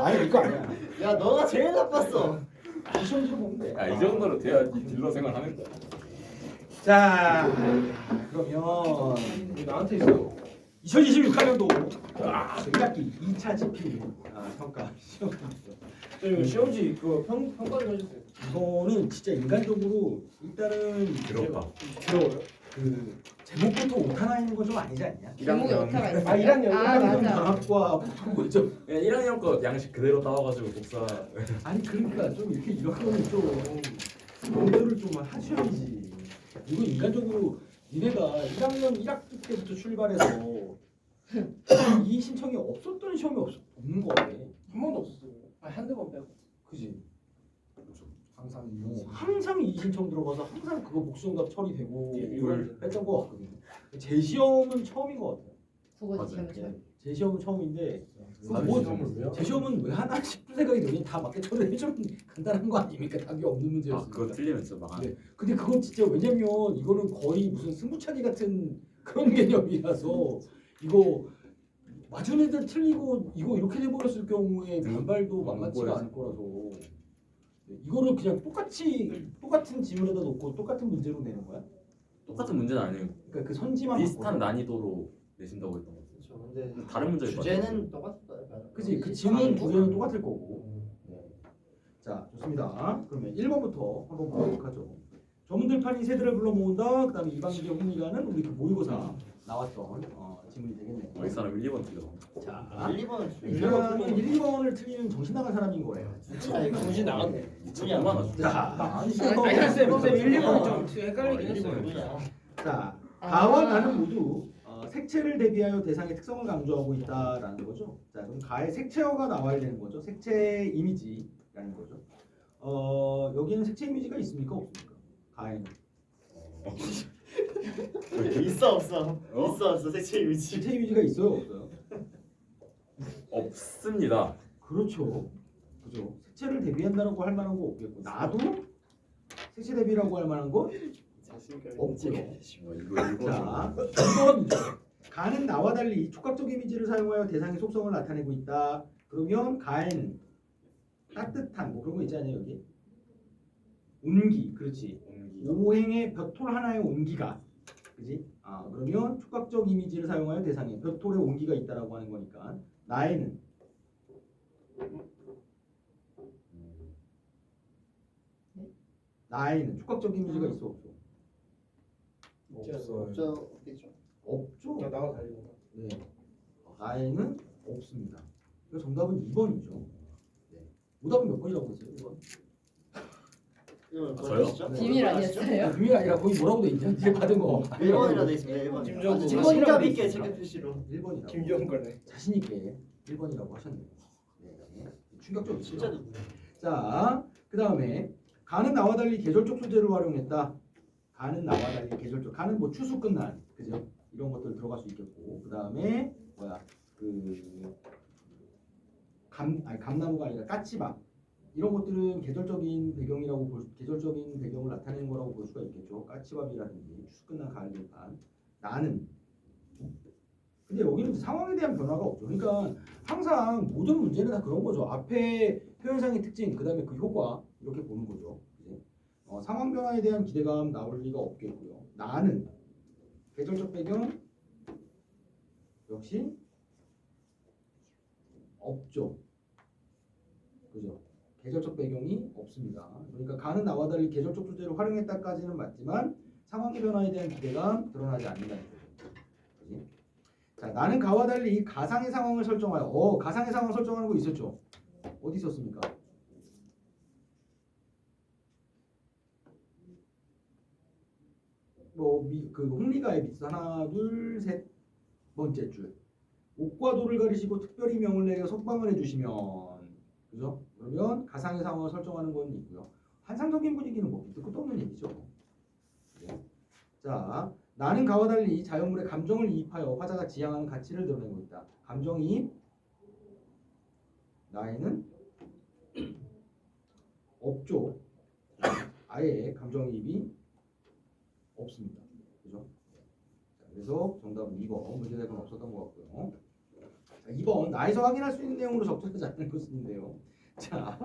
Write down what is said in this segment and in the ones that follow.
아니 이거 아니야. 야 너가 제일 나빴어. 시험 좀 보면 돼. 이 정도로 돼야지 딜러 생활 하는 거야. 자, 그러면 나한테 있어. 2026학년도 1학기 2차 GP 평가 시험. 저 이거 시험지 그거 평가를 해주세요. 이거는 진짜 인간적으로 일단은 괴롭다. 들어요? 그 제목부터 오타나 있는 건 좀 아니지 않냐? 제목에 오타가 있어요? 아, 1학년, 아, 맞아. 방학과 보통 뭐죠? 그냥 1학년 거 양식 그대로 따와가지고 복사. 아니 그러니까 좀 이렇게 이런 거는 좀 공부를 좀 하셔야지. 이거 인간적으로 니네가 1학년 1학기 때부터 출발해서 이 신청이 없었던 시험이 없는 거 같아. 한 번도 없었어요. 한두 번 빼고. 그지? 항상 항상 이 신청 들어가서 항상 그거 복수정답 처리되고 예, 이걸 뺐던 거 같거든. 제 시험은 처음인 거 같아요. 국어 맞아요. 시험이죠. 제 시험은 처음인데 나도 뭐 시험을 왜요? 제 시험은 왜 하나 싶은 생각이 들더니 다 맞게 처리해주면 간단한 거 아닙니까? 답이 없는 문제였으니까. 그거 틀리면 진짜 망하네. 네. 근데 그건 진짜 왜냐면 이거는 거의 무슨 승부차기 같은 그런 개념이라서 이거 맞은 애들 틀리고 이거 이렇게 돼버렸을 경우에 반발도 만만치가 않을 거라서 네, 이거를 그냥 똑같은 지문에다 놓고 똑같은 문제로 내는 거야? 똑같은 문제는 아니에요. 그러니까 그 선지만 비슷한 바꿔서? 난이도로 내신다고 했던 것 같아요. 그렇죠. 근데 다른 문제일 것 주제는 똑같아요. 그치 그 지문 두 개는 똑같을 거고. 네. 자 좋습니다. 그러면 1번부터 한번 보도록 하죠. 전문들판이 새들을 불러 모은다. 그 다음에 이방기의 흥미가는 우리 그 모의고사 나왔던 지문이 되겠네요. 이 사람 1, 2번 틀려. 자 1, 2번은 일단은 1, 2번을 틀리는 정신 나간 사람인 거예요. 정신 나갔네. 미쳐 얼마나 줘. 자, 아니 쌤 1, 2번 좀 헷갈리긴 했어요. 자 아. 가와 나는 모두 색채를 대비하여 대상의 특성을 강조하고 있다라는 거죠. 자 그럼 가의 색채어가 나와야 되는 거죠. 색채 이미지라는 거죠. 여기는 색채 이미지가 있습니까 없습니까? 가에는 있어 없어. 있어 없어 색채 유지. 색채 이미지가 있어요 없어요? 없습니다. 그렇죠. 그죠. 색채를 대비한다라고 할 만한 거 없겠고 나도 색채 대비라고 할 만한 건 없고요. 이거 자, 2번 가는 나와 달리 촉각적 이미지를 사용하여 대상의 속성을 나타내고 있다. 그러면 가에는 따뜻한 뭐 그런 거 있지 않아요 여기? 온기, 그렇지. 오행의 벽돌 하나의 온기가, 그지? 그러면 촉각적 이미지를 사용하여 대상에 벽돌의 온기가 있다라고 하는 거니까 나에는 나에는 촉각적 이미지가 있어 없어? 없어요. 없죠. 없죠. 나와 달리는 거. 네. 나에는 없습니다. 그래서 정답은 2번이죠. 네. 오답은 몇 번이라고 했어요? 1번. 저요? 비밀 아니었어요? 비밀 아니라 거기 뭐라고 돼 있냐? 이제 받은 거. 1번이라 돼 있습니다. 1번. 김정은 아주 김정은 자신감 있게 체크 표시로. 1번이라고. 김지영 거네. 자신 있게 1번이라고 하셨네요. 네. 충격적이죠. 진짜 누구야? 자, 그다음에 가는 나와 달리 계절적 소재를 활용했다. 가는 나와 달리 계절적. 가는 뭐 추수 끝난, 그죠? 이런 것들 들어갈 수 있겠고. 그다음에 뭐야? 감나무가 아니라 까치밥. 이런 것들은 계절적인 배경이라고 계절적인 배경을 나타내는 거라고 볼 수가 있겠죠. 까치밥이라든지 추수 끝난 가을 들판. 나는 근데 여기는 상황에 대한 변화가 없죠. 그러니까 항상 모든 문제는 다 그런 거죠. 앞에 표현상의 특징, 그 다음에 그 효과 이렇게 보는 거죠. 그치? 상황 변화에 대한 기대감 나올 리가 없겠고요. 나는 계절적 배경 역시 없죠. 그죠? 계절적 배경이 없습니다. 그러니까 가는 나와 달리 계절적 소재를 활용했다까지는 맞지만 상황의 변화에 대한 기대감 드러나지 않는다는 거죠. 그치? 자, 나는 가와 달리 가상의 상황을 설정하여 가상의 상황 설정하는 거 있었죠? 어디 있었습니까? 그 홍리가의 미스 하나 둘 셋 번째 줄 옥과 도를 가리시고 특별히 명을 내려 석방을 해주시면 그죠? 그러면 가상의 상황을 설정하는 건 있고요. 환상적인 분위기는 뭐 밑도 끝도 없는 얘기죠. 네. 자, 나는 가와 달리 자연물에 감정을 이입하여 화자가 지향하는 가치를 드러내고 있다. 감정이입 나에는 없죠. 아예 감정이입이 없습니다. 그죠? 자, 그래서 정답은 2번 문제대가 없었던 것 같고요. 자, 2번 나에서 확인할 수 있는 내용으로 적절하지 않은 것인데요. 자,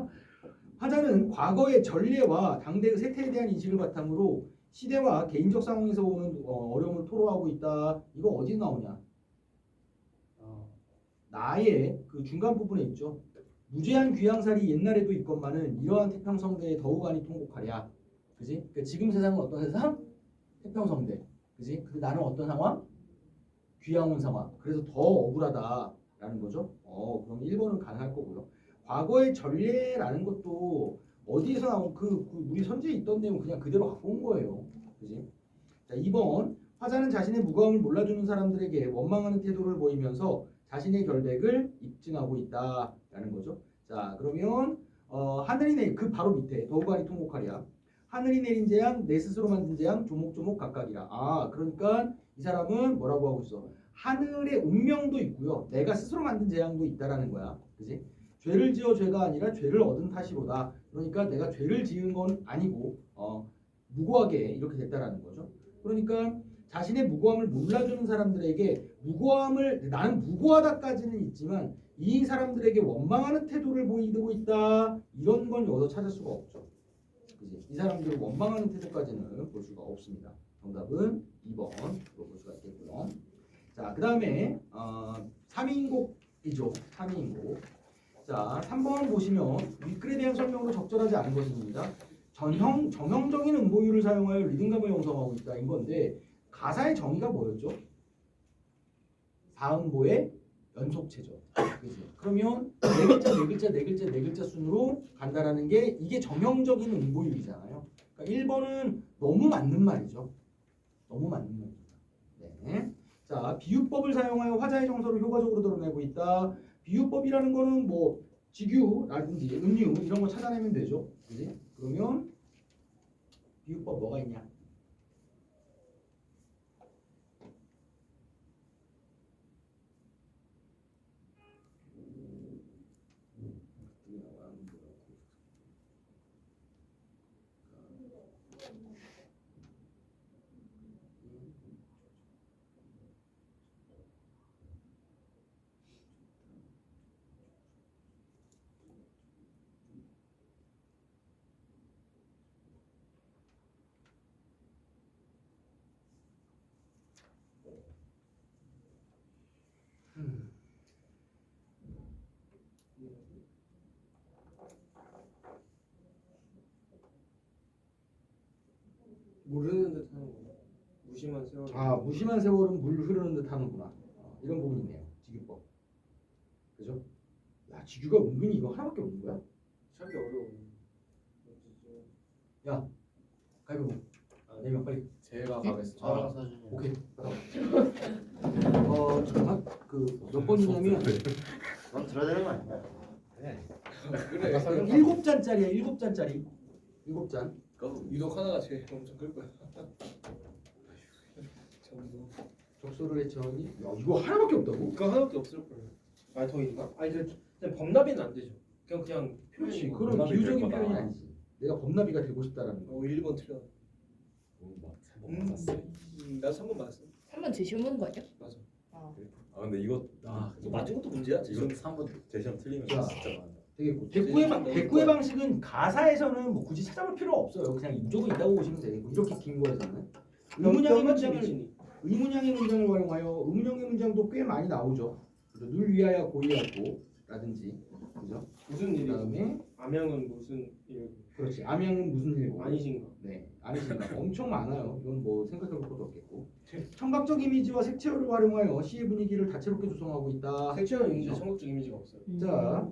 화자는 과거의 전례와 당대의 세태에 대한 인식을 바탕으로 시대와 개인적 상황에서 오는 어려움을 토로하고 있다. 이거 어디 나오냐? 나의 그 중간 부분에 있죠. 무제한 귀양살이 옛날에도 있건만은 이러한 태평성대에 더욱아니 통곡하랴. 그지? 그러니까 지금 세상은 어떤 세상? 태평성대. 그지? 근데 나는 어떤 상황? 귀양온 상황. 그래서 더 억울하다라는 거죠. 그럼 1번은 가능할 거고요. 과거의 전례라는 것도 어디에서 나온 그 우리 선지에 있던 내용 그냥 그대로 갖고 온 거예요. 그지? 자, 2번 화자는 자신의 무거움을 몰라주는 사람들에게 원망하는 태도를 보이면서 자신의 결백을 입증하고 있다라는 거죠. 자, 그러면 하늘이 내린 그 바로 밑에 더욱아니 통곡하랴. 하늘이 내린 재앙 내 스스로 만든 재앙 조목조목 각각이라. 그러니까 이 사람은 뭐라고 하고 있어? 하늘의 운명도 있고요. 내가 스스로 만든 재앙도 있다라는 거야. 그지? 죄를 지어 죄가 아니라 죄를 얻은 탓이로다. 그러니까 내가 죄를 지은 건 아니고 무고하게 이렇게 됐다라는 거죠. 그러니까 자신의 무고함을 몰라주는 사람들에게 나는 무고하다까지는 있지만 이 사람들에게 원망하는 태도를 보이고 있다. 이런 건 여기서 찾을 수가 없죠. 그지? 이 사람들을 원망하는 태도까지는 볼 수가 없습니다. 정답은 2번으로 볼 수가 있겠고요. 자, 그 다음에 3인곡이죠. 3인곡. 자, 3번 보시면 윗글에 대한 설명으로 적절하지 않은 것입니다. 정형적인 음보율을 사용하여 리듬감을 형성하고 있다. 인 건데 가사의 정의가 뭐였죠? 4음보의 연속체죠. 그지? 그러면 네 글자, 네 글자, 네 글자, 네 글자 순으로 간다라는 게 이게 정형적인 음보율이잖아요. 그러니까 1번은 너무 맞는 말이죠. 너무 맞는 말입니다. 네. 자, 비유법을 사용하여 화자의 정서를 효과적으로 드러내고 있다. 비유법이라는 거는 뭐 직유라든지 음유 이런 거 찾아내면 되죠. 그지? 그러면 비유법 뭐가 있냐? 모르는 듯 하는 거. 무심한 세월. 무심한 세월은 물 흐르는 듯 하는구나. 이런 부분이 있네요. 직유법. 그죠? 야, 직유가 은근히 이거 하나밖에 없는 거야? 찾기 어려워. 야, 가위바위보. 4명 빨리. 제가 가겠습니다. 저랑 사준이. 오케이. 잠깐만. 몇 번이냐면 그럼 들어야 되는 거 아니야? 그래. 7잔짜리야. 7잔짜리. 7잔. 유독 하나가 제일 엄청 클 거야. 전부. 접수를 했더니 야, 이거 하나밖에 없다고? 그거 하나밖에 없을 거예요. 더 있나? 아니 근데 범납이는 안 되죠. 그냥 그렇지. 표현이고. 그런 범납이 비유적인 될 거다. 표현이 아니지. 내가 범나비가 되고 싶다라는 거. 1번 틀려. 3번 맞았어. 나 3번 맞았어. 3번 제시험 보는 거 아니야? 맞아. 근데 이거 이거 맞은 것도 문제야. 이거 3번 제시험 틀리면 자. 진짜 많아. 되겠고. 제시험 대꾸의 방식은 가사에서는 뭐 굳이 찾아볼 필요가 없어요. 그냥 무조건 있다고 보시면 되겠고. 이렇게 긴 거에서는 의문형의 문장을 활용하여 의문형의 문장도 꽤 많이 나오죠. 그래서 늘 위하여 고의하고라든지, 그죠? 무슨 일이? 그다음에 암양은 무슨 일? 그렇지. 암양은 무슨 일고? 아니신가? 네, 아니신가? 엄청 많아요. 이건 뭐 생각해볼 것도 없겠고. 청각적 이미지와 색채어를 활용하여 시의 분위기를 다채롭게 조성하고 있다. 색채는 이제 청각적 이미지가 없어요. 자,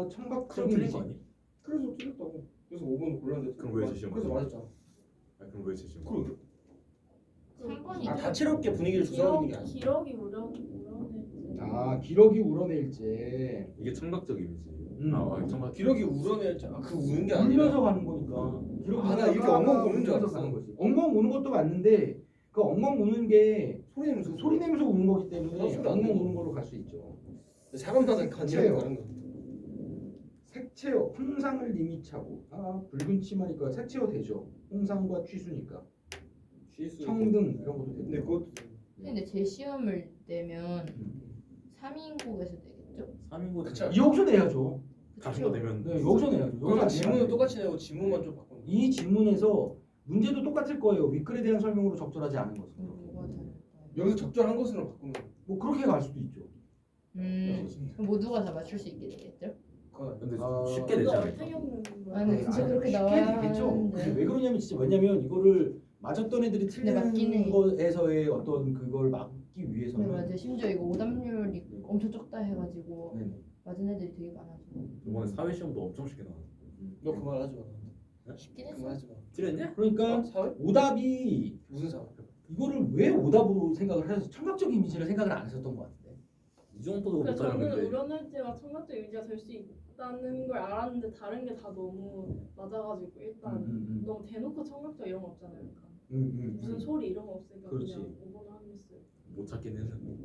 청각적 그럼 틀린 이미지. 거 아니? 그래서 틀렸다고. 그래서 5번 골랐는데. 그럼 왜 제시험 그래서 거야? 맞았잖아. 그럼 왜 제시험? 그럼 3번이 다채롭게 분위기를 조성하는 게 아니야. 기러기 우러낼 기러기 우러낼제. 이게 청각적 이미지. 음. 청각. 기러기 울어내자. 그 우는 게 아니라. 울면서 가는 거니까. 기러기 나 이렇게 엉엉 우는 줄 울면서 알았어. 가는 거지. 엉엉 우는 것도 맞는데 그 엉엉 우는 게 소리 내면서 소리 내면서 우는 거기 때문에 소리 안 엉엉 내고. 우는 걸로 갈 수 있죠. 사람마다 색채요. 관념이 다른 거. 색채어 홍상을 님이 차고 붉은 치마니까 색채어 되죠. 홍상과 취수니까 취수. 청등 이런 것도 되고. 근데 그것도 근데 제시험을 내면 3인국에서 되겠죠? 3인국 그쵸. 여기서 내야죠. 다른 거 되면 네, 여기서 내야죠. 그러면 여기서 지문은 내야 똑같이 내고 지문만 좀 바꾸는 거. 이 질문에서 문제도 똑같을 거예요. 윗글에 대한 설명으로 적절하지 않은 것은. 뭐가 다를까요? 여기서 적절한 것으로 바꾸는 거. 뭐 그렇게 갈 수도 있죠. 그럼 모두가 다 맞출 수 있게 되겠죠? 그거 근데 아, 쉽게 되지 않을까? 어떻게 없는 거야? 아니 진짜 아니, 그렇게 쉽게 나와야 되겠죠. 하는데. 근데 왜 그러냐면 진짜 왜냐면 이거를 맞았던 애들이 근데 맞긴 틀리는 해. 거에서의 어떤 그걸 막기 네 위해서는 맞아요. 심지어 이거 오답률이 엄청 적다 해가지고 네. 맞은 애들이 되게 많아서. 이번에 사회 시험도 엄청 쉽게 나왔어. 너 그 말 하지 마. 쉽긴 그 했어. 말 하지 마. 틀렸냐? 그러니까 사회? 오답이 무슨 사회? 이거를 왜 오답으로 생각을 해서 청각적 이미지를 생각을 안 했었던 것 같은데. 이 정도도 그러니까 저는 못하는데 우려낼지가 청각적 유지가 될 수 있다는 걸 알았는데 다른 게 다 너무 맞아가지고 일단 너무 대놓고 청각적 이런 거 없잖아요. 그러니까 무슨 소리 이런 거 없으니까 그렇지. 그냥 5번을 하겠어요. 못 찾긴 했는데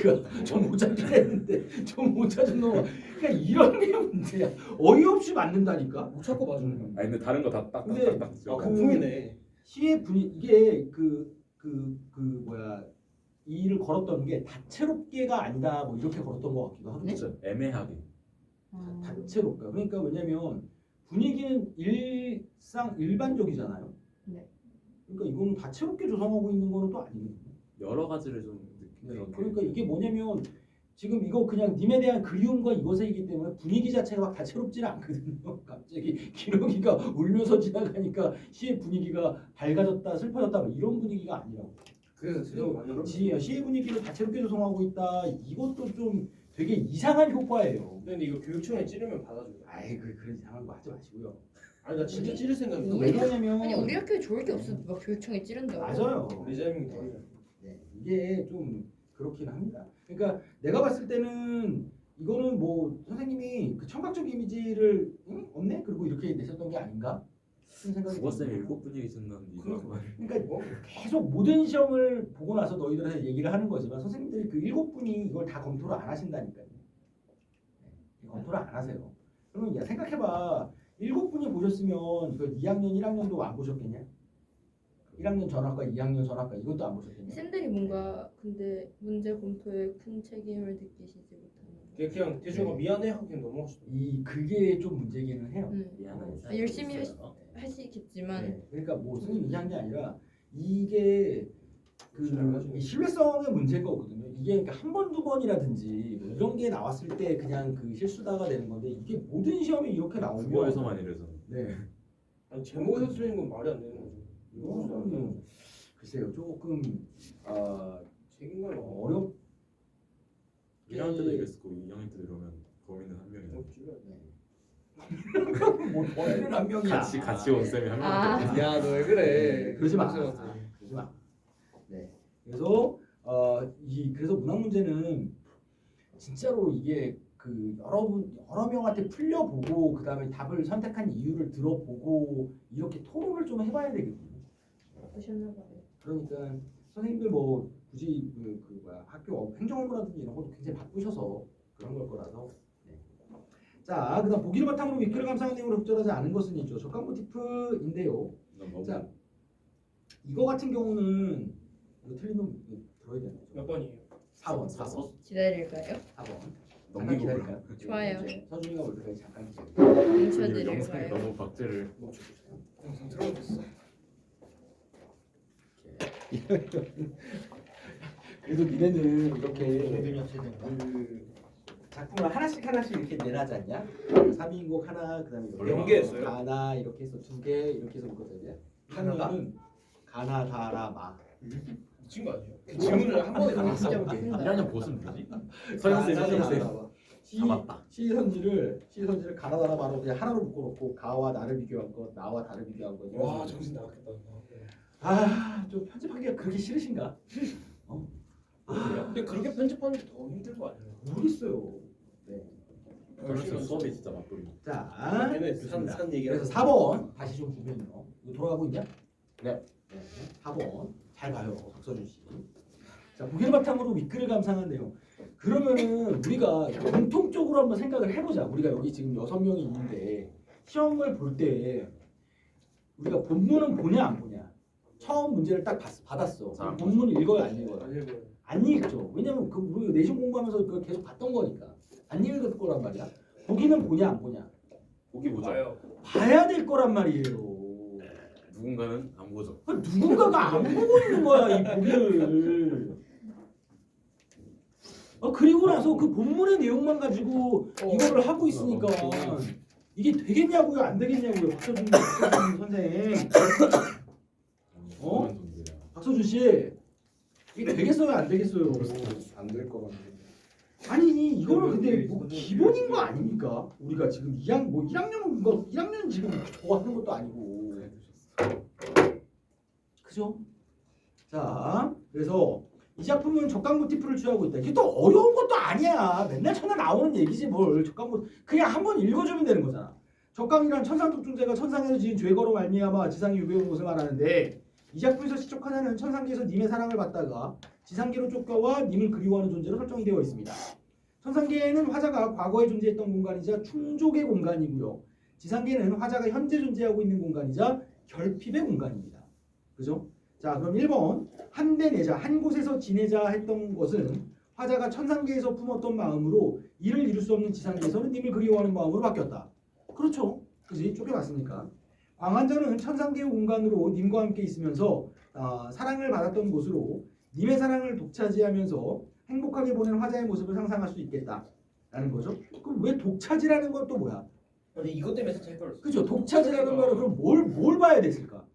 그러니까 좀 못 찾긴 했는데 좀 못 찾은 놈. 그러니까 이런 게 문제야. 어이없이 맞는다니까. 못 찾고 맞아. 아니 근데 다른 거 다 근데 딱딱딱딱 아 지워. 거품이네. 시의 분위 이게 뭐야 이 일을 걸었던 게 다채롭게가 아니다 뭐 이렇게 걸었던 것 같기도 하고. 그쵸? 애매하게. 아, 다채롭다. 그러니까 왜냐면 분위기는 일반적이잖아요. 네. 그러니까 이거는 다채롭게 조성하고 있는 거는 또 아니거든요. 여러 가지를 좀 네, 그런 게 그러니까 이게 뭐냐면 지금 이거 그냥 님에 대한 그리움과 이것이기 때문에 분위기 자체가 막 다채롭지는 않거든요. 갑자기 기러기가 울면서 지나가니까 시의 분위기가 밝아졌다 슬퍼졌다 뭐 이런 분위기가 아니라고. 그래서 틀린 거 맞는 시의 분위기를 다채롭게 조성하고 있다. 이것도 좀 되게 이상한 효과예요. 근데 이거 교육청에 찌르면 받아줘요. 아이 그런 이상한 거 하지 마시고요. 아니 나 진짜 찌를 생각이 왜 그러냐면 아니 우리 학교에 좋을 게 없어. 막 교육청에 찌른다고. 맞아요. 리자이밍 다르잖아. 네, 이게 좀 그렇긴 합니다. 그러니까 내가 봤을 때는 이거는 뭐 선생님이 그 청각적 이미지를 없네 그리고 이렇게 내셨던 게 아닌가? 그런 생각이 국어쌤이 듭니다. 7분위기 쓴다는데 이거 그러니까 어? 계속 모든 시험을 보고 나서 너희들한테 얘기를 하는 거지만 선생님들이 그 7분이 이걸 다 검토를 안 하신다니까요. 네, 검토를 안 하세요. 그러면 야 생각해봐. 7분이 보셨으면 그 2학년 1학년도 안 보셨겠냐? 1학년 전학과 2학년 전학과 이것도 안 보셨겠냐? 쌤들이 뭔가 근데 문제 검토에 큰 책임을 느끼시지 못하는. 그냥 대충 미안해 하고 그냥 넘어갔어. 그게 좀 문제기는 해요. 미안해. 아, 열심히 있어요. 하시겠지만 네, 그러니까 뭐 선생님 이한 게 아니라 이게 이 신뢰성의 문제인 거거든요. 이게 그러니까 한 번, 두 번이라든지 뭐 이런 게 나왔을 때 그냥 그 실수다가 되는 건데 이게 모든 시험에 이렇게 나오면 국어에서만 이래서. 네. 아니 제목에서 틀리는 건 말이 안 되는 거죠. 이거는 글쎄요 조금 책임감이 어렵 1학년 때도 이랬을 거고 2학년 때도 이러면 범인은 한 명이야. 어렵지. 뭐 범인은 한 명이야. 같이 온 쌤이 한 아. 명인데. 야 너 왜 그래? 그러지 마. 그러지 마. 네. 그래서 그래서 문학 문제는 진짜로 이게 그 여러 명한테 풀려보고 그 다음에 답을 선택한 이유를 들어보고 이렇게 토론을 좀 해봐야 되거든요. 보셨나 봐요. 그러니까 선생님들 뭐 굳이 학교 행정 업무라든지 이런 것도 굉장히 바쁘셔서 그런 걸 거라서. 네. 자, 그다음 보기를 바탕으로 윗글을 감상한 내용을 적절하지 않은 것은 있죠. 적합 모티프인데요. 자, 이거 같은 경우는 이거 틀린 놈 이거 들어야 되나요? 몇 번이에요? 4번. 기다릴까요? 4번. 넘기고 기다릴까요? 좋아요. 이제 서준이가 올 때까지 잠깐 기다려. 뭉쳐드릴까요? 영상이 너무 박제를. 영상 틀어줬어. 그래도 니네는 이렇게 정들이 합치는 거. 그 작품을 하나씩 이렇게 내놔지 않냐? 3인곡 하나, 그다음에 몇 개 했어요? 가나 이렇게 해서 2개 이렇게 해서 있거든요. 가나다? 하나는 가나 다라 마. 미친 거 아니에요? 그 질문을 한 번에 다 진짜 했어. 웃긴다. 1학년 보스는 누구지? 서영쌤, 서영쌤. 다 맞다. 시선지를 가나다라 마로 그냥 하나로 묶어놓고 가와 나를 비교한 것, 나와 다를 비교한 것. 와 정신 나갔겠다. 좀 편집하기가 그렇게 싫으신가? 근데 그렇게 편집하는 게 더 힘들 거 아니에요? 모르겠어요. 네. 그래서 수업이 진짜 맞돌이. 자, 걔네 좋습니다. 산 얘기. 그래서 4번 다시 좀 보면요. 이거 돌아가고 있냐? 네. 4번 잘 봐요, 박서준 씨. 자, 보기를 바탕으로 윗글을 감상한 내용. 그러면은 우리가 공통적으로 한번 생각을 해보자. 우리가 여기 지금 6명이 있는데 시험을 볼 때 우리가 본문은 보냐 안 보냐? 처음 문제를 딱 받았어. 잘 본문 읽어요, 안 읽어요? 안 읽어요. 안 읽죠. 왜냐면 그 우리 내신 공부하면서 그걸 계속 봤던 거니까 안 읽을 거란 말이야. 보기는 보냐 안 보냐? 보기 보자. 봐요. 봐야 될 거란 말이에요. 누군가는 안 보죠. 누군가가 안 보고 있는 거야 이 보기를. 그리고 나서 그 본문의 내용만 가지고 이거를 하고 있으니까 이게 되겠냐고요 안 되겠냐고요 박서준 선생. 어? 그런 존재야. 박서준 씨 이게 되겠어요 안 되겠어요? 안 될 것 같네. 아니 이거는 근데 뭐 기본인 거 아닙니까? 우리가 지금 1학년 지금 저거 하는 것도 아니고 그죠? 자 그래서 이 작품은 적강 모티프를 취하고 있다. 이게 또 어려운 것도 아니야. 맨날 천하 나오는 얘기지 뭘. 적강 모 그냥 한번 읽어주면 되는 거잖아. 적강이란 천상적 존재가 천상에서 지은 죄거로 말미암아 지상에 유배온 것을 말하는데 이 작품에서 시적 하나는 천상계에서 님의 사랑을 받다가 지상계로 쫓겨와 님을 그리워하는 존재로 설정이 되어 있습니다. 천상계에는 화자가 과거에 존재했던 공간이자 충족의 공간이고요. 지상계는 화자가 현재 존재하고 있는 공간이자 결핍의 공간입니다. 그죠? 자 그럼 1번 한데 내자 한 곳에서 지내자 했던 것은 화자가 천상계에서 품었던 마음으로 이를 이룰 수 없는 지상계에서는 님을 그리워하는 마음으로 바뀌었다. 그렇죠. 그지? 쫓겨났으니까. 광안전은 천상계의 공간으로 님과 함께 있으면서 사랑을 받았던 곳으로 님의 사랑을 독차지하면서 행복하게 보낸 화자의 모습을 상상할 수 있겠다라는 거죠. 그럼 왜 독차지라는 건 또 뭐야? 근데 이것 때문에 살짝 헷갈렸어. 그죠? 독차지라는 말은 그럼 뭘 봐야 됐을까?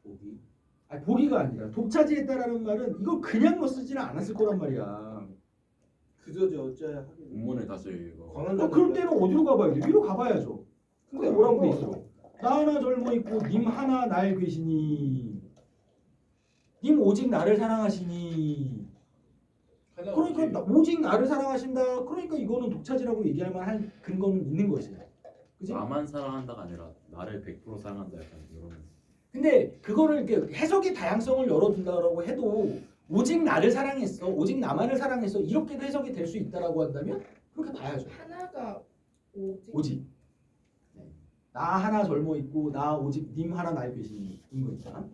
보기. 아니 보기가 아니라 독차지했다라는 말은 이걸 그냥 쓰지는 않았을 거란 말이야. 그저지 어째야 하긴. 본문을 다시 읽어. 그럴 때는 어디로 가봐야 돼? 위로 가봐야죠. 근데 뭐라고 돼 있어? 나 하나 젊어 있고 님 하나 날 계시니 님 오직 나를 사랑하시니 그러니까 오직 나를 사랑하신다. 그러니까 이거는 독차지라고 얘기할 만한 근거는 있는 거지. 그지? 나만 사랑한다가 아니라 나를 100% 사랑한다 약간 이런. 근데 그거를 이렇게 해석의 다양성을 열어둔다라고 해도 오직 나를 사랑했어, 오직 나만을 사랑했어 이렇게도 해석이 될 수 있다라고 한다면 그렇게 봐야죠. 하나가 오직 네. 나 하나 젊어 있고 나 오직 님 하나 날 계시니 인거니까.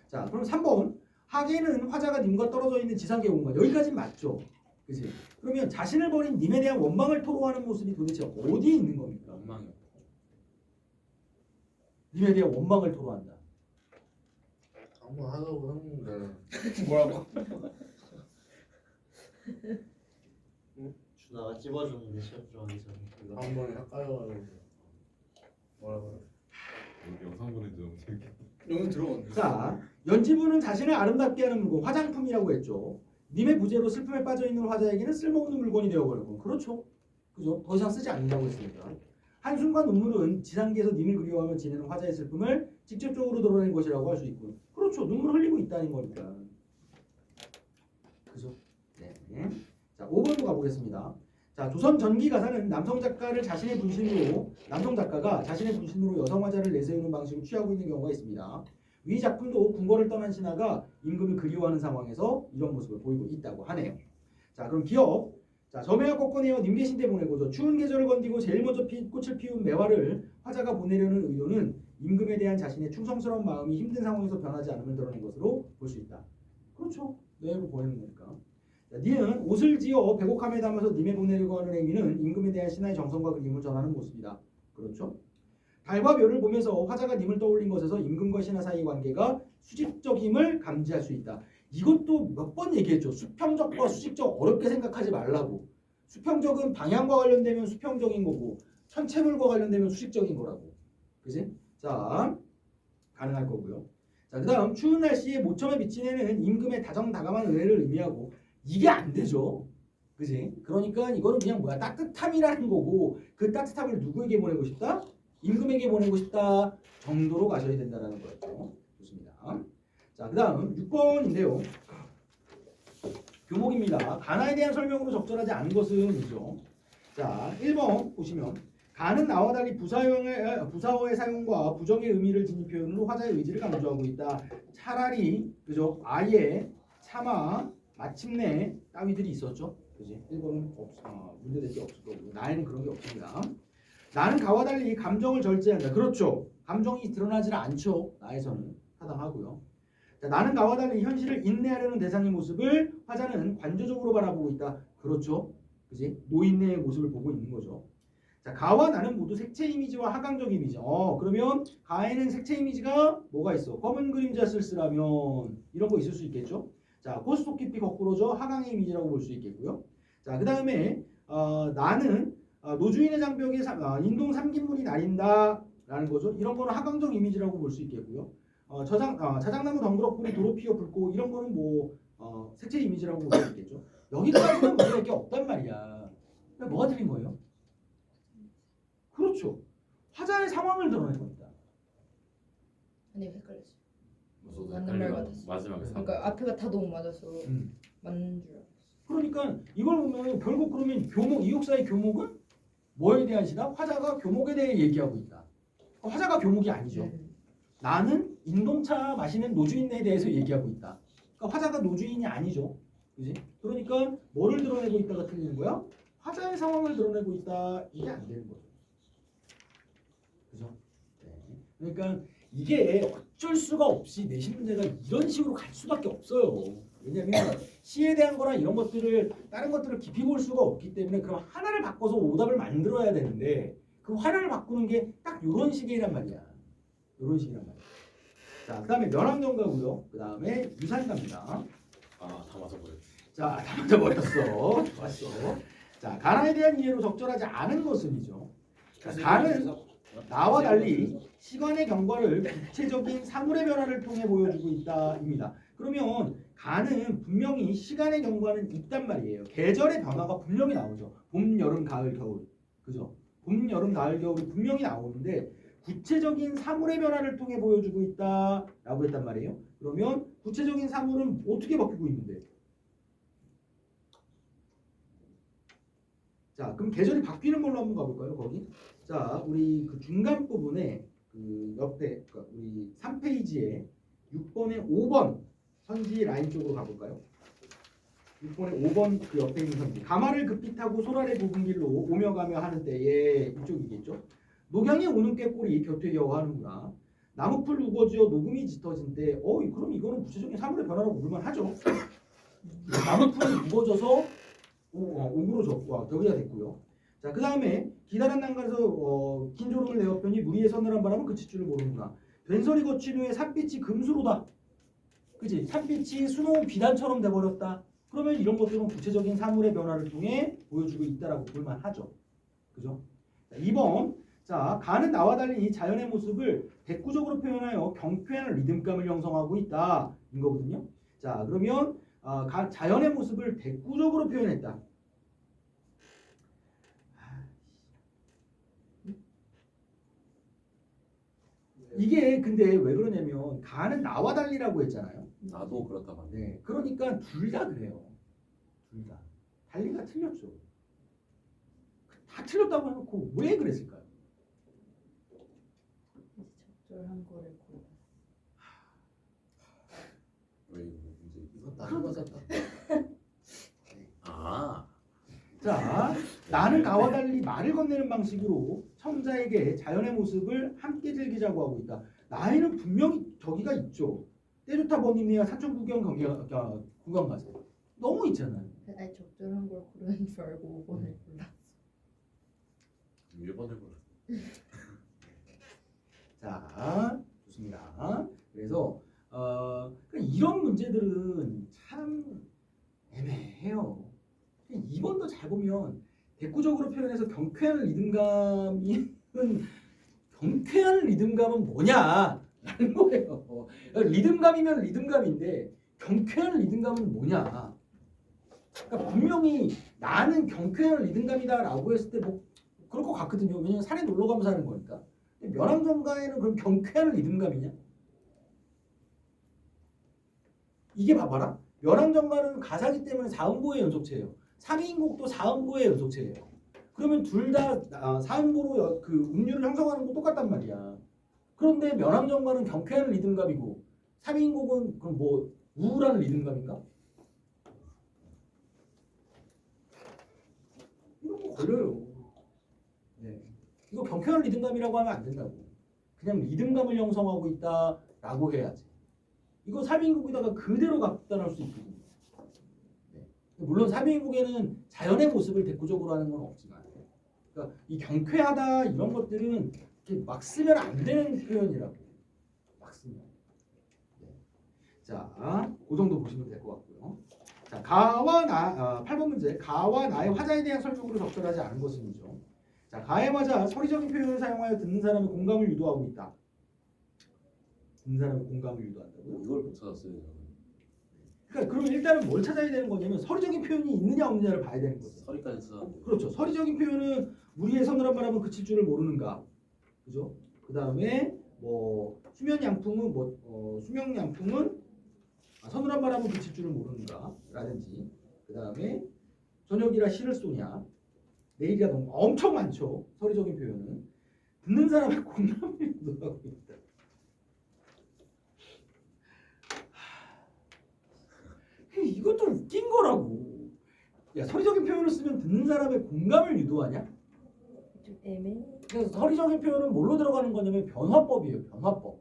자 그럼 3번 하계는 화자가 님과 떨어져 있는 지상계 공간 여기까지 맞죠? 그치? 그러면 자신을 버린 님에 대한 원망을 토로하는 모습이 도대체 어디에 있는 겁니까? 원망이요. 님에 대한 원망을 토로한다. 한번 하자고 했는데 뭐라고? 준하가 찝어줬는데 시험 들어가기 전에. 한 번에 헷갈려가지고 뭐라고 영상 보내도 너무 재밌겠다. 여기 들어갔네. 자, 연지부는 자신을 아름답게 하는 물건, 화장품이라고 했죠. 님의 부재로 슬픔에 빠져있는 화자에게는 쓸모없는 물건이 되어버리고 그렇죠. 그죠? 더 이상 쓰지 않는다고 했으니까. 한숨과 눈물은 지상계에서 님을 그리워하며 지내는 화자의 슬픔을 직접적으로 드러낸 것이라고 할 수 있고 그렇죠. 눈물 흘리고 있다는 거니까. 그죠? 네. 자, 5번으로 가보겠습니다. 자, 조선 전기 가사는 남성 작가가 자신의 분신으로 여성 화자를 내세우는 방식을 취하고 있는 경우가 있습니다. 위 작품도 궁궐을 떠난 신하가 임금을 그리워하는 상황에서 이런 모습을 보이고 있다고 하네요. 자, 그럼 기억. 자, 점에와 꺾어내어 님 계신 데 보내고죠. 추운 계절을 건디고 제일 먼저 꽃을 피운 매화를 화자가 보내려는 의도는 임금에 대한 자신의 충성스러운 마음이 힘든 상황에서 변하지 않음을 드러낸 것으로 볼 수 있다. 그렇죠. 내로 보내는 거니까. 자, 니은 옷을 지어 배곡함에 담아서 님에 보내려고 하는 행위는 임금에 대한 신하의 정성과 그림을 전하는 모습이다. 그렇죠. 달과 별을 보면서 화자가 님을 떠올린 것에서 임금과 신하 사이 관계가 수직적임을 감지할 수 있다. 이것도 몇 번 얘기했죠. 수평적과 수직적 어렵게 생각하지 말라고. 수평적은 방향과 관련되면 수평적인 거고 천체물과 관련되면 수직적인 거라고. 그지? 자, 가능할 거고요. 자, 그 다음 추운 날씨에 모처럼 비친 해는 임금의 다정다감한 은혜를 의미하고 이게 안 되죠. 그지? 그러니까 이거는 그냥 뭐야 따뜻함이라는 거고 그 따뜻함을 누구에게 보내고 싶다? 임금에게 보내고 싶다 정도로 가셔야 된다는 거였죠. 좋습니다. 자, 그 다음 6번인데요. 교목입니다. 가나에 대한 설명으로 적절하지 않은 것은 이죠. 자, 1번 보시면 가는 나와 달리 부사어의 사용과 부정의 의미를 지닌 표현으로 화자의 의지를 강조하고 있다. 차라리 그죠? 아예 차마 마침내 따위들이 있었죠. 그지? 1번은 문제될 게 없을 거고 나에는 그런 게 없습니다. 나는 가와 달리 감정을 절제한다. 그렇죠. 감정이 드러나지는 않죠. 나에서는 타당하고요. 자, 자, 나는 나와 달리 현실을 인내하려는 대상의 모습을 화자는 관조적으로 바라보고 있다. 그렇죠. 그지? 노인네의 모습을 보고 있는 거죠. 자, 가와 나는 모두 색채 이미지와 하강적 이미지. 그러면 가에는 색채 이미지가 뭐가 있어? 검은 그림자 쓸쓸하면 이런 거 있을 수 있겠죠. 자, 고스톱 깊이 거꾸로져 하강의 이미지라고 볼 수 있겠고요. 자, 그 다음에 나는 노주인의 장벽에 인동 삼긴물이 나린다 라는 거죠. 이런 거는 하강적 이미지라고 볼 수 있겠고요. 자작나무 덩그럭 도로 피어 붉고 이런 거는 뭐 색채 이미지라고 볼 수 있겠죠. 여기까지는 우리가 게 없단 말이야. 그러니까 뭐가 틀린 거예요? 그렇죠. 화자의 상황을 드러낸 겁니다. 아니 헷갈렸어. 저도 맞는 말 헷갈려가지고 같았어. 마지막에 그러니까 앞에가 다 너무 맞아서 맞는 줄 알았어. 그러니까 이걸 보면 결국 그러면 교목 이육사의 교목은 뭐에 대한 시다? 화자가 교목에 대해 얘기하고 있다. 화자가 교목이 아니죠. 나는 인동차 마시는 노주인에 대해서 얘기하고 있다. 그러니까 화자가 노주인이 아니죠. 그지? 그러니까 뭐를 드러내고 있다가 틀리는 거야? 화자의 상황을 드러내고 있다. 이게 안 되는 거죠. 그죠? 네. 그러니까 이게 어쩔 수가 없이 내신 문제가 이런 식으로 갈 수밖에 없어요. 왜냐면 시에 대한 거나 이런 것들을 다른 것들을 깊이 볼 수가 없기 때문에 그럼 하나를 바꿔서 오답을 만들어야 되는데 그 하나를 바꾸는 게 딱 이런 식이란 말이야. 이런 식이란 말이야. 자, 그다음에 면함정가고요. 그다음에 유산가입니다. 다 맞아버렸지. 자, 다 맞아버렸어. 좋았어. 자, 가나에 대한 이해로 적절하지 않은 것은이죠. 자, 가는 나와 달리 시간의 경과를 구체적인 사물의 변화를 통해 보여주고 있다입니다. 그러면 가는 분명히 시간의 경과는 있단 말이에요. 계절의 변화가 분명히 나오죠. 봄, 여름, 가을, 겨울. 그죠? 봄, 여름, 가을, 겨울이 분명히 나오는데 구체적인 사물의 변화를 통해 보여주고 있다라고 했단 말이에요. 그러면 구체적인 사물은 어떻게 바뀌고 있는데? 자, 그럼 계절이 바뀌는 걸로 한번 가볼까요? 거기. 자, 우리 그 중간 부분에 그 옆에 그러니까 우리 3페이지에 6번에 5번 선지 라인 쪽으로 가볼까요? 6번에 5번 그 옆에 있는 선지. 가마를 급히 타고 소랄의 좁은 길로 오며 가며 하는 때에 이쪽이겠죠. 녹양의 오는 꾀꼬리 곁에 겨워 하는구나. 나무풀 우거지어 녹음이 짙어진 때, 그럼 이거는 구체적인 사물의 변화라고 볼만 하죠. 나무풀이 우거져서 오그러져 격이가 됐고요. 자, 그 다음에 기다란 난간에서 긴 졸음을 내어편이 무리의 서늘한 바람은 그칠 줄을 모르는구나. 된설이 거친 후에 삿빛이 금수로다. 그치? 삿빛이 수놓은 비단처럼 돼버렸다. 그러면 이런 것들은 구체적인 사물의 변화를 통해 보여주고 있다라고 볼만 하죠. 그죠? 자, 2번. 자, 가는 나와 달리 자연의 모습을 대꾸적으로 표현하여 경쾌한 리듬감을 형성하고 있다. 인 거거든요. 자, 그러면 자연의 모습을 대꾸적으로 표현했다. 이게 근데 왜 그러냐면 가는 나와 달리라고 했잖아요. 나도 그렇다고 하네. 네, 그러니까 둘 다 그래요. 둘 다. 달리가 틀렸죠. 다 틀렸다고 해놓고 왜 그랬을까요? 적절한 거를 골라. 왜 이거 문제? 이건 나도 맞았다. 자, 나는 가와 달리 말을 건네는 방식으로 청자에게 자연의 모습을 함께 즐기자고 하고 있다. 나에는 분명히 저기가 있죠. 때좋다 버님이야 사천 구경 구경 가세요. 너무 있잖아요. 아니 적절한 걸 고르는 줄 알고 5번을 골랐어. 1번을 골랐어. 자, 좋습니다. 그래서 이런 문제들은 참 애매해요. 2번도 잘 보면 대꾸적으로 표현해서 경쾌한 리듬감은 뭐냐라는 거예요. 리듬감이면 리듬감인데 경쾌한 리듬감은 뭐냐? 그러니까 분명히 나는 경쾌한 리듬감이다라고 했을 때 뭐 그럴 것 같거든요. 왜냐면 산에 놀러 가면서 하는 거니까. 면함정가에는 그럼 경쾌한 리듬감이냐? 이게 봐봐라. 면함정가는 가사기 때문에 사음보의 연속체예요. 3인곡도 사음보의 연속체예요. 그러면 둘 다 사음보로 그 음률을 형성하는 거 똑같단 말이야. 그런데 면함정가는 경쾌한 리듬감이고 3인곡은 그럼 뭐 우울한 리듬감인가? 이런 거 걸려요. 네. 이거 경쾌한 리듬감이라고 하면 안 된다고. 그냥 리듬감을 형성하고 있다라고 해야지. 이거 삼인국에다가 그대로 갖다 놔올 수 있거든요. 네. 물론 삼인국에는 자연의 모습을 대표적으로 하는 건 없지만, 그러니까 이 경쾌하다 이런 것들은 이렇게 막 쓰면 안 되는 표현이라고. 막 쓰면. 네. 자, 그 정도 보시면 될 것 같고요. 자, 가와 나 8번 문제. 가와 나의 화자에 대한 설명으로 적절하지 않은 것은이죠. 자, 가의 화자 서리적인 표현을 사용하여 듣는 사람의 공감을 유도하고 있다. 듣는 사람의 공감을 유도한다고요? 이걸 못 찾았어요 저는. 그러니까 그럼 일단은 뭘 찾아야 되는 거냐면 서리적인 표현이 있느냐 없느냐를 봐야 되는 거죠. 서리까지 찾았는데. 그렇죠. 서리적인 표현은 우리의 서늘한 바람은 그칠 줄을 모르는가, 그죠? 그 다음에 뭐 수면 양풍은 수면 양풍은 서늘한 바람은 그칠 줄을 모르는가라든지, 그 다음에 저녁이라 시를 쏘냐, 내일이라 너무 엄청 많죠. 서리적인 표현은 듣는 사람의 공감을 유도하고 있다. 이것도 웃긴 거라고. 야, 서리적인 표현을 쓰면 듣는 사람의 공감을 유도하냐? 좀 애매해. 그래서 서리적인 표현은 뭘로 들어가는 거냐면 변화법이에요. 변화법.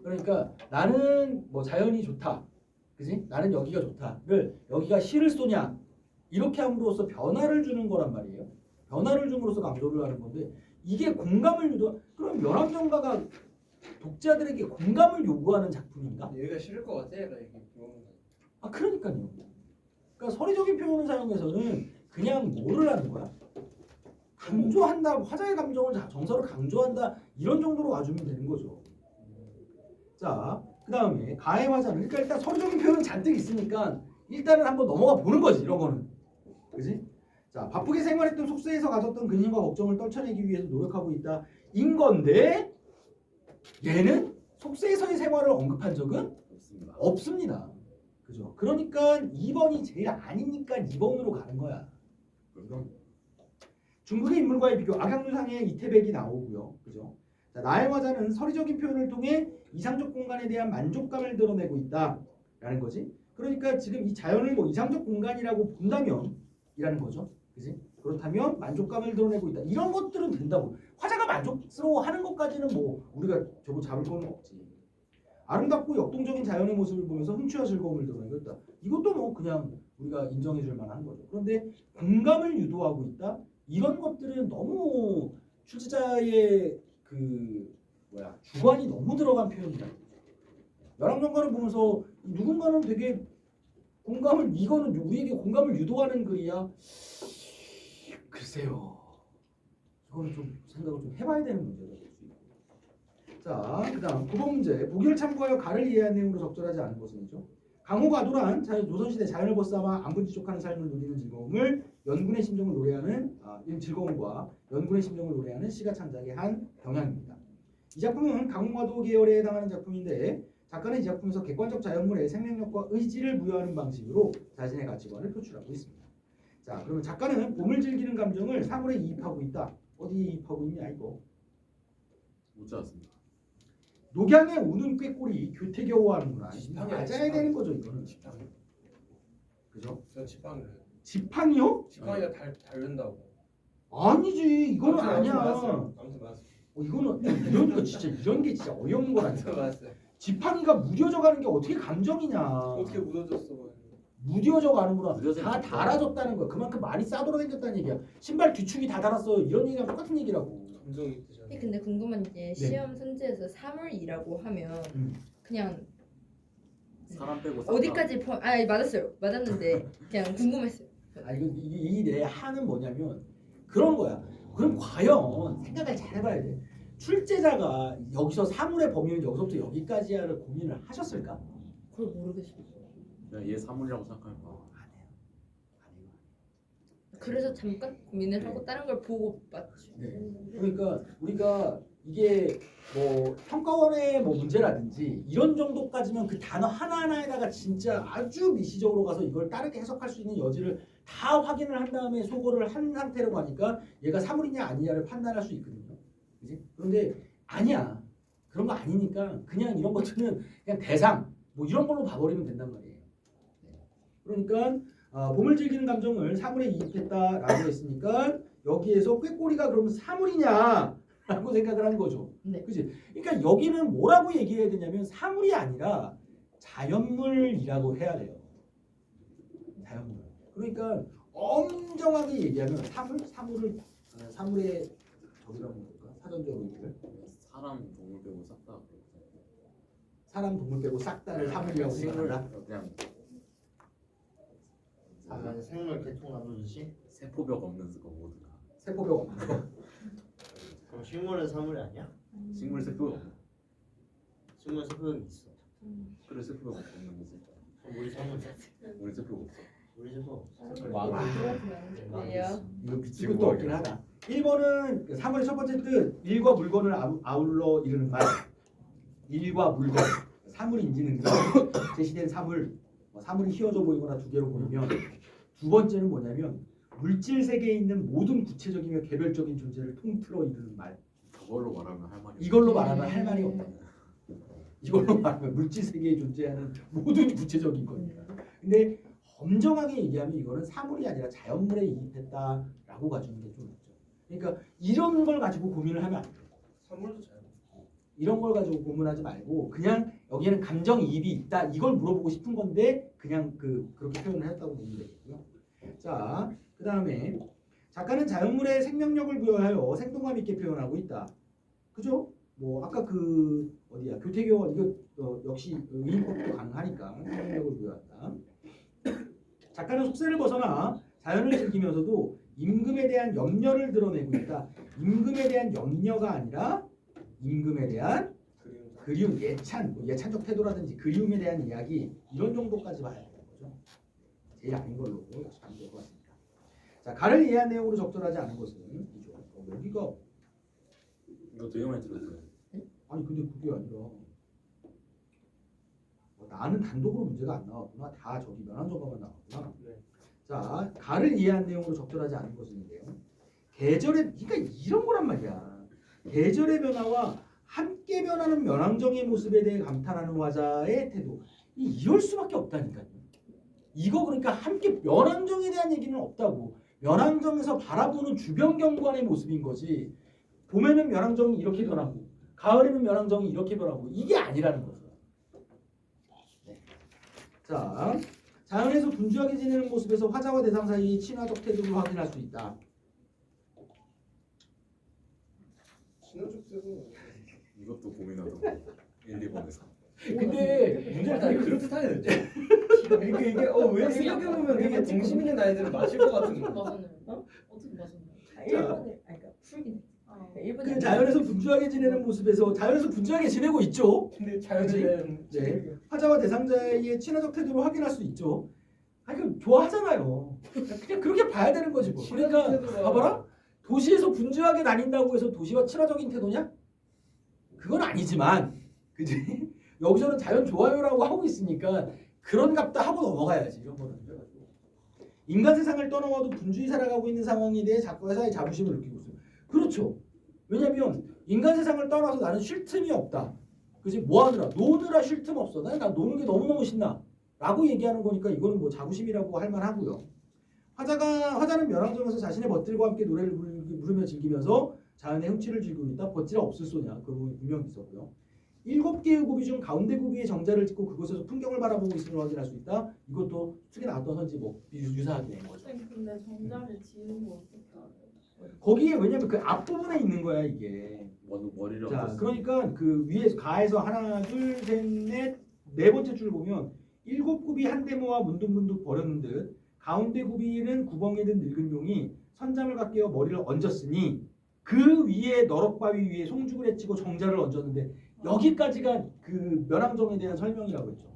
그러니까 나는 뭐 자연이 좋다, 그지? 나는 여기가 좋다를 여기가 시를 쏘냐 이렇게 함으로써 변화를 주는 거란 말이에요. 변화를 줌으로써 강조를 하는 건데 이게 공감을 유도. 그럼 열왕정가가 독자들에게 공감을 요구하는 작품인가? 여기가 싫을 것 같아. 얘가 이게 들어오는 거. 아, 그러니까요. 그러니까 서리적인 표현을 사용해서는 그냥 뭐를 하는 거야? 강조한다, 화자의 감정을 정서를 강조한다 이런 정도로 와주면 되는 거죠. 자, 그 다음에 가의 화자는 그러니까 일단 서리적인 표현은 잔뜩 있으니까 일단은 한번 넘어가 보는 거지 이런 거는, 그지? 자, 바쁘게 생활했던 숙소에서 가졌던 근심과 걱정을 떨쳐내기 위해서 노력하고 있다 인 건데 얘는 속세에서의 생활을 언급한 적은 없습니다. 없습니다. 그죠? 그러니까 2번이 제일 아니니까 2번으로 가는 거야. 이건 중국의 인물과의 비교, 악양유상의 이태백이 나오고요. 그죠? 자, 나의 화자는 서리적인 표현을 통해 이상적 공간에 대한 만족감을 드러내고 있다라는 거지. 그러니까 지금 이 자연을 뭐 이상적 공간이라고 본다면 이라는 거죠. 그지? 그렇다면 만족감을 드러내고 있다. 이런 것들은 된다고. 화자가 만족스러워하는 것까지는 뭐 우리가 저거 잡을 거는 없지. 아름답고 역동적인 자연의 모습을 보면서 흥취와 즐거움을 드러내고 있다. 이것도 뭐 그냥 우리가 인정해줄 만한 거죠. 그런데 공감을 유도하고 있다. 이런 것들은 너무 출제자의 주관이 너무 들어간 표현이다. 열왕정가를 보면서 누군가는 되게 공감을, 이거는 우리에게 공감을 유도하는 글이야. 글쎄요. 이거는 좀 생각을 좀 해봐야 되는 문제가 될 수 있고. 자, 그다음 9번 문제. 보기를 참고하여 가를 이해한 내용으로 적절하지 않은 것은이죠. 강호가도란 조선시대 자연을 벗삼아 안분지족하는 삶을 누리는 즐거움을 연군의 심정을 노래하는 즐거움과 연군의 심정을 노래하는 시가 창작의 한 경향입니다. 이 작품은 강호가도 계열에 해당하는 작품인데 작가는 이 작품에서 객관적 자연물에 생명력과 의지를 부여하는 방식으로 자신의 가치관을 표출하고 있습니다. 자, 그러면 작가는 봄을 즐기는 감정을 사물에 이입하고 있다. 어디에 이입하고 있냐 이거. 못 찾았습니다. 녹양에 우는 꾀꼬리 교태겨워하는구나. 지팡이 맞아야 지팡이. 되는 거죠 이거는. 지팡이. 그죠? 저 지팡이를. 지팡이요? 지팡이가 달른다고. 아니지 이거는 아니야. 아무튼 맞았어. 이거는 이런 거 진짜 이런 게 진짜 어이없는 거라니까. 맞았어요. 지팡이가 무뎌져 가는 게 어떻게 감정이냐. 어떻게 묻어졌어? 무뎌져 가는 거라 무뎌져 다 있죠. 달아졌다는 거야. 그만큼 많이 싸돌아다녔다는 얘기야. 신발 뒤축이 다 달았어. 이런 얘기랑 똑같은 얘기라고. 감정이 있잖아. 근데 궁금한 게 시험 선지에서 사물이라고 하면 그냥 사람 빼고 싹 어디까지 맞았어요. 맞았는데 그냥 궁금했어요. 아 이거 이내 한은 뭐냐면 그런 거야. 그럼 과연 생각을 잘 해봐야 돼. 출제자가 여기서 사물의 범위는 여기서부터 여기까지야를 고민을 하셨을까? 그걸 모르겠어요. 그냥 얘 사물이라고 생각하면 아니에요. 그래서 잠깐 고민을 하고 다른 걸 보고 맞죠. 네. 그러니까 우리가 이게 뭐 평가원의 뭐 문제라든지 이런 정도까지면 그 단어 하나하나에다가 진짜 아주 미시적으로 가서 이걸 다르게 해석할 수 있는 여지를 다 확인을 한 다음에 소거를 한 상태로 가니까 얘가 사물이냐 아니냐를 판단할 수 있거든요. 그지? 그런데 아니야. 그런 거 아니니까 그냥 이런 것들은 그냥 대상 뭐 이런 걸로 봐버리면 된단 말이에요. 네. 그러니까 봄을 즐기는 감정을 사물에 이입했다라고 했으니까 여기에서 꾀꼬리가 그러면 사물이냐라고 생각을 한 거죠. 네. 그지? 그러니까 여기는 뭐라고 얘기해야 되냐면 사물이 아니라 자연물이라고 해야 돼요. 자연물. 그러니까 엄정하게 얘기하면 사물의 저기라고 볼까? 사전적으로 얘기를 사람 동물 빼고 싹 다 사람 동물 빼고 싹 다를 사물이라고 생각한다. 그냥 생물 계통 나누듯이. 세포벽 없는 거 모두가 세포벽 없는 거. 그럼 식물은 사물이 아니야? 식물 세포벽 없는 식물 세포역이 있어. 그래 세포벽 없는 거지. 그럼 우리 사물. 우리 세포벽 없어. 우리 세포. 와. 네요. 이거 미친 것도 없긴 하다. 1번은 그 사물의 첫 번째 뜻 일과 물건을 아울러 이르는 말. 일과 물건, 사물인지 능력, 제시된 사물, 사물이 휘어져 보이거나 두 개로 보이면 두 번째는 뭐냐면 물질 세계에 있는 모든 구체적이며 개별적인 존재를 통틀어 이르는 말. 저걸로 말하면 할 말이 이걸로 말하면 할 말이 없다. 이걸로 말하면 물질 세계에 존재하는 모든 구체적인 거니까. 근데 엄정하게 얘기하면 이거는 사물이 아니라 자연물에 이입했다라고 가주는 게 좀 낫죠. 그러니까 이런 걸 가지고 고민을 하면 안 돼요. 사물도 자연. 이런 걸 가지고 고민하지 말고 그냥 여기에는 감정이입이 있다 이걸 물어보고 싶은 건데 그냥 그렇게 표현을 했다고 보면 되겠고요. 자, 그 다음에 작가는 자연물에 생명력을 부여하여 생동감 있게 표현하고 있다. 그죠? 뭐 아까 어디야 교태교 이거 역시 의인법도 가능하니까 생명력을 부여한다. 작가는 속세를 벗어나 자연을 즐기면서도 임금에 대한 염려를 드러내고 있다. 임금에 대한 염려가 아니라 임금에 대한 그리움, 예찬적 태도라든지 그리움에 대한 이야기 이런 정도까지 봐야 되는 거죠. 제일 아닌 걸로 가면 될 것 같습니다. 자, 가를 이해한 내용으로 적절하지 않은 것은 이죠. 여기가 이거 되게 많이 들었어요. 아니 근데 그게 아니라 나는 단독으로 문제가 안 나왔구나. 다 저기 면함적어만 나왔구나. 네. 자, 가를 이해한 내용으로 적절하지 않은 것인데요. 계절의 그러니까 이런 거란 말이야. 계절의 변화와 함께 변하는 면왕정의 모습에 대해 감탄하는 화자의 태도. 이럴 수밖에 없다니까요. 이거 그러니까 함께 면왕정에 대한 얘기는 없다고. 면왕정에서 바라보는 주변 경관의 모습인 거지. 봄에는 면왕정이 이렇게 변하고 가을에는 면왕정이 이렇게 변하고 이게 아니라는 거죠. 네. 자, 자연에서 분주하게 지내는 모습에서 화자와 대상 사이의 친화적 태도를 확인할 수 있다. 친화적 때도 이것도 고민하던 1, 2번에서. 근데 문제를 다 그럴듯하네. 이게 왜 생각해보면 되게 동심 있는 아이들은 맞을 것 같은 어떻게 거. 맞았나요? 어떻게 맞았나요? 1번을 그러니까 풀긴. 아, 1번 그 자연에서 분주하게 지내는 모습에서 자연에서 분주하게 지내고 있죠. 근데 자연은 네. 화자와 대상자의 친화적 태도를 확인할 수 있죠. 아니 그 좋아하잖아요. 그냥 그렇게 봐야 되는 거지 뭐. 그러니까 봐봐라. 도시에서 분주하게 다닌다고 해서 도시와 친화적인 태도냐? 그건 아니지만, 그지? 여기서는 자연 좋아요라고 하고 있으니까 그런갑다 하고 넘어가야지 이런 거는. 그래가지고 인간 세상을 떠나와도 분주히 살아가고 있는 상황에 대해 작가가 사회 자부심을 느끼고 있어요. 그렇죠. 왜냐면 인간 세상을 떠나서 나는 쉴 틈이 없다. 그지? 뭐 하느라? 노느라 쉴 틈 없어. 나 노는 게 너무너무 신나. 라고 얘기하는 거니까 이거는 뭐 자부심이라고 할 만하고요. 화자는 면왕정에서 자신의 벗들과 함께 노래를 부르며 즐기면서 자연의 흥취를 즐기고 있다. 벗지라 없을 소냐. 그 부분이 분명히 있었고요. 7개의 고비 중 가운데 고비에 정자를 짓고 그곳에서 풍경을 바라보고 있음을 확인할 수 있다. 이것도 책에 나왔던 선지 뭐 유사하게 된 거죠. 쌤 근데 정자를 지는 거 어떻게 알아요? 거기에 왜냐면 그 앞부분에 있는 거야 이게. 머리를 자, 얹었어. 그러니까 그 위에 가에서 하나, 둘, 셋, 넷, 네 번째 줄 보면 7굽이 한데 모아 문득문득 버렸는 듯 가운데 굽이는 구벙이 든 늙은 용이 선잠을 갖게 머리를 얹었으니 그 위에 너럭바위 위에 송죽을 해치고 정자를 얹었는데 여기까지가 그 면왕정에 대한 설명이라고 했죠.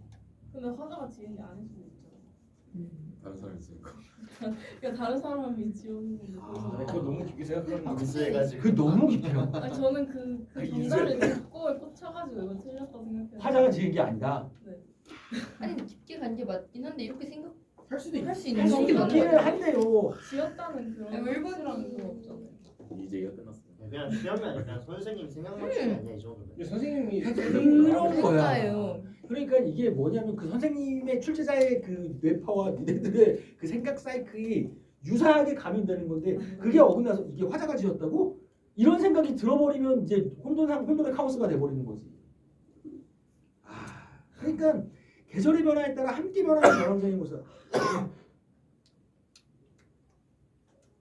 근데 화자가 지은 게 아닐 수도 있잖아. 다른 사람이 있으니까. 그러니까 다른 사람이 지은 건데. 아, 그거 너무 깊게 생각하는 거. 미수해가지고. 그 너무 깊어요. 아니 저는 그 정자를 듣고 꽂혀가지고 이거 틀렸다 생각해요. 화자가 지은 게 아니다. 아니 깊게 간 게 맞긴 한데 이렇게 생각할 수도 있. 수 있는 할수 게 맞는 있기는 거야. 한데요. 지었다는 그런 아니, 일본이- 확실한 거 없잖아요. 이제 얘기가 끝났어. 그냥 시험이 그냥 선생님 생각 맞추기 아니야 이 정도면. 근데 선생님이 그런 거야. 그러니까요. 그러니까 이게 뭐냐면 그 선생님의 출제자의 그 뇌파와 니네들의 그 생각 사이클이 유사하게 감인되는 건데 그게 어긋나서 이게 화자가 지었다고? 이런 생각이 들어버리면 이제 혼돈의 카오스가 돼버리는 거지. 그러니까 계절의 변화에 따라 함께 변하는 결함적인 모습.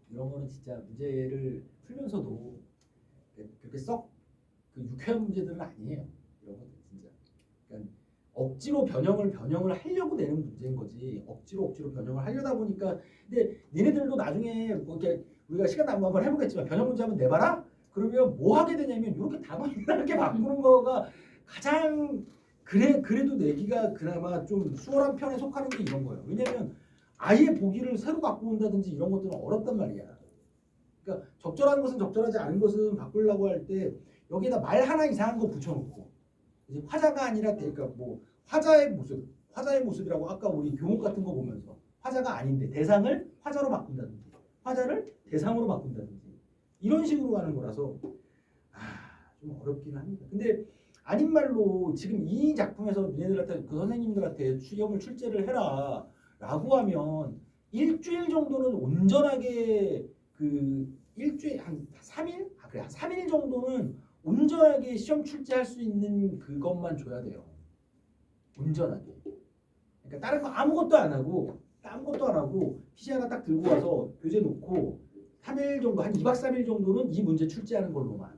이런 거는 진짜 문제를 풀면서도 그렇게 썩 그 유쾌한 문제들은 아니에요. 이런 것들 진짜. 그러니까 억지로 변형을 하려고 내는 문제인 거지. 억지로 변형을 하려다 보니까. 근데 니네들도 나중에 뭐 이렇게 우리가 시간 남으면 한번 해보겠지만 변형 문제 한번 내봐라. 그러면 뭐 하게 되냐면 이렇게 단어이렇게 바꾸는 거가 가장 그래도 내기가 그나마 좀 수월한 편에 속하는 게 이런 거예요. 왜냐면 아예 보기를 새로 바꾼다든지 이런 것들은 어렵단 말이야. 그러니까 적절한 것은 적절하지 않은 것은 바꾸려고 할 때 여기에다 말 하나 이상한 거 붙여놓고 이제 화자가 아니라 그러니까 뭐 화자의 모습이라고 아까 우리 교목 같은 거 보면서 화자가 아닌데 대상을 화자로 바꾼다든지 화자를 대상으로 바꾼다든지 이런 식으로 하는 거라서 좀 어렵긴 합니다. 근데 아닌 말로 지금 이 작품에서 니네들한테 그 선생님들한테 시험을 출제를 해라 라고 하면 일주일 정도는 온전하게 그 일주일 한 3일? 그래 한 3일 정도는 온전하게 시험 출제할 수 있는 그것만 줘야 돼요. 온전하게. 그러니까 다른 거 아무것도 안 하고 PC 하나 딱 들고 와서 교재 놓고 3일 정도 한 2박 3일 정도는 이 문제 출제하는 걸로만.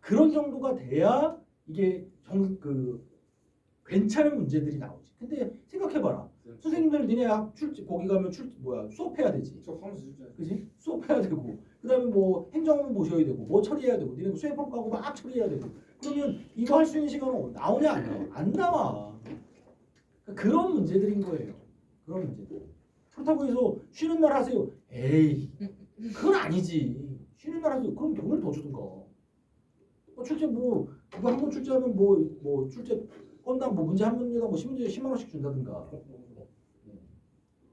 그런 정도가 돼야 이게 괜찮은 문제들이 나오지. 근데 생각해봐라. 선생님들 니네 거기 가면 수업해야 되지. 수업하면서 진짜 그지? 수업해야 되고 그다음에 뭐 행정을 모셔야 되고 뭐 처리해야 되고 니네 수행평가하고 막 처리해야 되고 그러면 이거 할 수 있는 시간은 나오냐 안 나와? 안 나와. 그런 문제들인 거예요. 그런 문제들. 그렇다고 해서 쉬는 날 하세요. 에이 그건 아니지. 쉬는 날 하세요. 그럼 돈을 더 주든가. 출제 뭐 그거 한 번 출제하면 뭐 출제 건당 뭐 문제 한 문제당 뭐 10문제 10만 원씩 준다든가.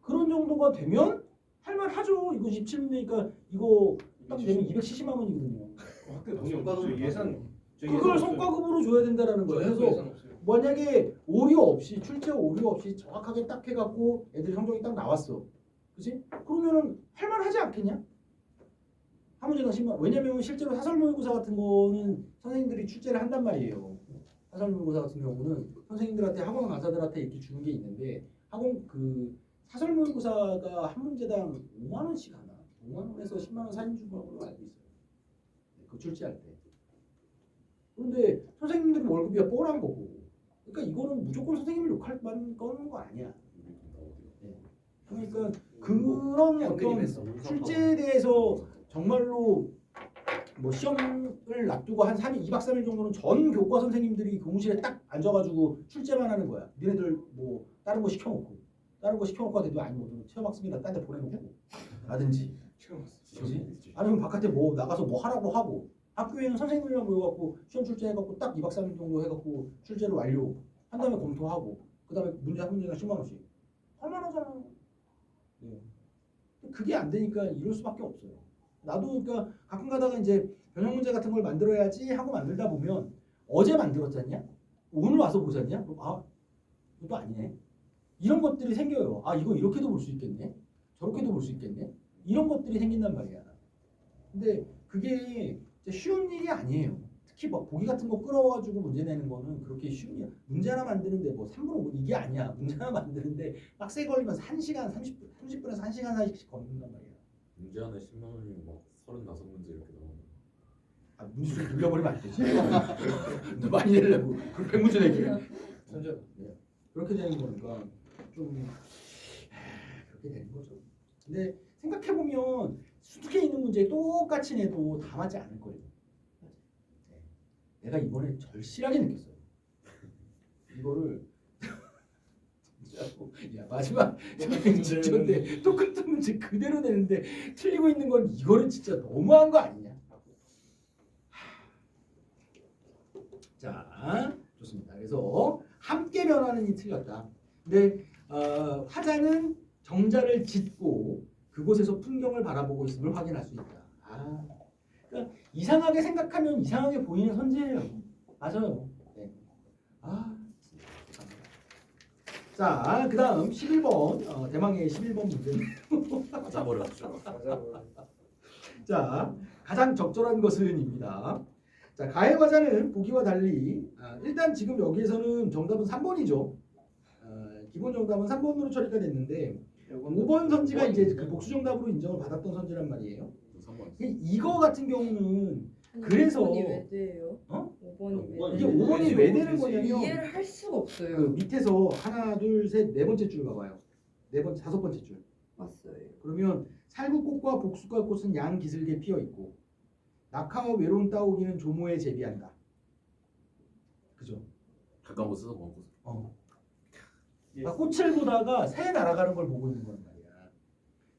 그런 정도가 되면 할만하죠. 이거 27문제니까 이거 딱 되면 270만 원이거든요. 성과급 예산 그걸 성과급으로 줘야 된다라는 거예요. 그래서 만약에 오류 없이 출제 오류 없이 정확하게 딱 해갖고 애들 성적이 딱 나왔어. 그렇지? 그러면은 할만하지 않겠냐? 한 문제당 10만 원. 왜냐면 실제로 사설 모의고사 같은 거는 선생님들이 출제를 한단 말이에요. 사설 모의고사 같은 경우는 선생님들한테 학원 강사들한테 이렇게 주는 게 있는데 학원 사설 모의고사가 한 문제당 5만 원씩 하나? 5만 원에서 10만 원 사인 주는 걸로 알고 있어요. 그 출제할 때. 그런데 선생님들이 월급이 뽀란 거고. 그러니까 이거는 무조건 선생님을 욕할 거는 거 아니야. 네. 그러니까 그런 어떤 출제에 대해서 정말로 뭐 시험을 놔두고 한 2박 3일 정도는 전 교과 선생님들이 교무실에 딱 앉아가지고 출제만 하는 거야. 니네들 뭐 다른 거 시켜놓고 하더라도 아니면 체험학습이나 딴 데 보내놓고 라든지 그지? 아니면 바깥에 뭐 나가서 뭐 하라고 하고 학교에는 선생님이랑 모여갖고 시험 출제해갖고 딱 2박 3일 정도 해갖고 출제를 완료 한 다음에 검토하고 그 다음에 문제 한 문제당 10만 원씩 할만하잖아. 네. 그게 안 되니까 이럴 수밖에 없어요. 나도 그러니까 가끔 가다가 이제 변형 문제 같은 걸 만들어야지 하고 만들다 보면 어제 만들었잖냐? 오늘 와서 보잖냐? 이것도 아니네. 이런 것들이 생겨요. 이거 이렇게도 볼 수 있겠네. 저렇게도 볼 수 있겠네. 이런 것들이 생긴단 말이야. 근데 그게 쉬운 일이 아니에요. 특히 막 보기 같은 거 끌어가지고 문제 내는 거는 그렇게 쉬운 일. 문제 하나 만드는데 뭐 3분 5분 이게 아니야. 문제 하나 만드는데 빡세 걸리면 1시간 30분에서 1시간 사이씩 걸린단 말이야. 문제 하나에 10만 원이면 막 35문제 이렇게 나오는. 문제수 돌려버리면 안 되지. 너 많이 내려고. 그럼 100문제 내기. 네. 그렇게 되는 거니까 좀 그렇게 되는 거죠. 근데 생각해보면 수두개 있는 문제 똑같이 내도 다 맞지 않을 거예요. 네. 내가 이번에 절실하게 느꼈어요. 이거를 진짜로 마지막 직전인데 똑같은 문제 그대로 내는데 틀리고 있는 건 이거는 진짜 너무한 거 아니냐? 자, 좋습니다. 그래서 함께 변하는 이 틀렸다. 근데 화자는 정자를 짓고 그곳에서 풍경을 바라보고 있음을 확인할 수 있다. 그러니까 이상하게 생각하면 이상하게 보이는 선지예요. 맞아요. 네. 자, 그다음 11번 대망의 11번 문제는 맞아버렸죠. 자, 가장 적절한 것은입니다. 자, 가해 과자는 보기와 달리 일단 지금 여기에서는 정답은 3번이죠. 기본 정답은 3번으로 처리가 됐는데 5번 선지가 이제 그 복수 정답으로 인정을 받았던 선지란 말이에요. 3번. 이거 같은 경우는 아니, 그래서- 5번이 왜 돼요? 어? 5번이 왜 이게 이게 돼요? 5번이 왜 되는 되지. 거냐면 이해를 할 수가 없어요. 그 밑에서 하나, 둘, 셋, 네 번째 줄 봐봐요. 네 번째, 다섯 번째 줄. 왔어요. 그러면 살구꽃과 복숭아꽃은 양 기슬게 피어 있고 낙하와 외로운 따오기는 조모에 제비한다. 그죠? 가까운 거 써서 먹고. 그러니까 꽃을 보다가 새 날아가는 걸 보고 있는 거란 말이야.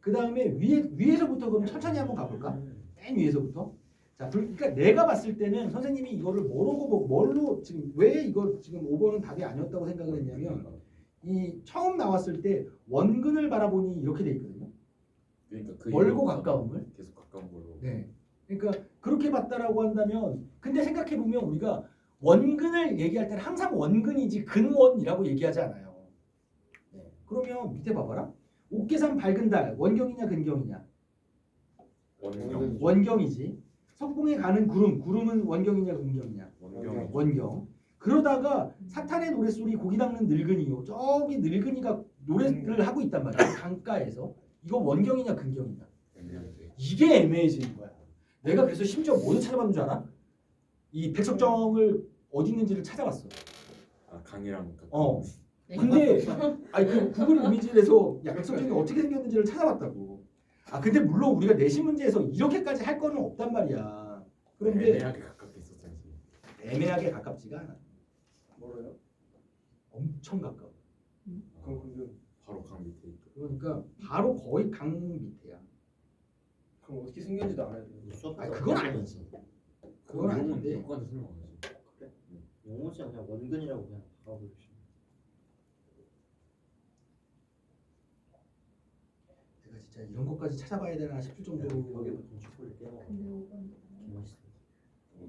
그 다음에 위에서부터 그럼 천천히 한번 가볼까? 맨 위에서부터. 자, 그러니까 내가 봤을 때는 선생님이 이거를 뭘로 지금 왜 이거 지금 5번은 답이 아니었다고 생각을 했냐면 이 처음 나왔을 때 원근을 바라보니 이렇게 돼 있거든요. 그러니까 그 멀고 이유가 가까움을. 계속 가까운 걸로. 네. 그러니까 그렇게 봤다라고 한다면 근데 생각해 보면 우리가 원근을 얘기할 때는 항상 원근이지 근원이라고 얘기하지 않아요. 네. 그러면 밑에 봐봐라. 옥계산 밝은 달 원경이냐 근경이냐? 원경. 원경이지. 석봉에 가는 구름은 원경이냐 근경이냐? 원경. 원경. 그러다가 사탄의 노랫소리 고기 닦는 늙은이요. 저기 늙은이가 노래를 하고 있단 말이야. 강가에서. 이거 원경이냐 근경이냐? 이게 애매해지는 거야. 내가 그래서 심지어 뭐를 찾아봤는 줄 알아? 이 백석정을 어디 있는지를 찾아봤어. 아 강이랑 어. 근데 아니 그 구글 이미지에서 야 백석정이 어떻게 생겼는지를 찾아봤다고. 아 근데 물론 우리가 내신 문제에서 이렇게까지 할 거는 없단 말이야. 그런데 애매하게 가깝게 있었잖지. 애매하게 가깝지가 않아. 뭐래요? 엄청 가까워. 그럼 근데 바로 강 밑에 있고. 그러니까 바로 거의 강 밑에야. 그럼 어떻게 생겼는지도 알아야 돼요. 아 그건 아니지. 그건 아닌데. 영과한테 설명하지. 용어지 그냥 원근이라고 그냥 박아버리시. 내가 진짜 이런 것까지 찾아봐야 되나 싶을 정도로. 벽에부터 초콜릿 깨먹어. 근데 5번 개맛있어.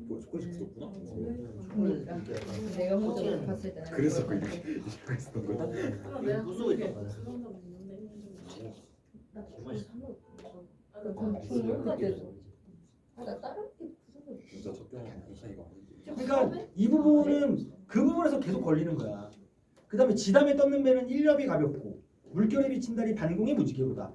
뭐 초콜릿 줬구나. 그러니까 내가 먼저 코팅은 봤을 때는 그래서 그걸 그 봤는데 이거 했었던 거야. 그럼 내가 부수고 있단 그게 말이야. 그 정답은 있는데 나 개맛있어. 아, 그 그 중국까지도 나 다른 게 무슨 진짜 적경한 공차이가 아니지. 그러니까 이 부분은 그 부분에서 계속 걸리는 거야. 그 다음에 지담에 떴는 배는 일렵이 가볍고 물결에 비친 달이 반공의 무지개로다.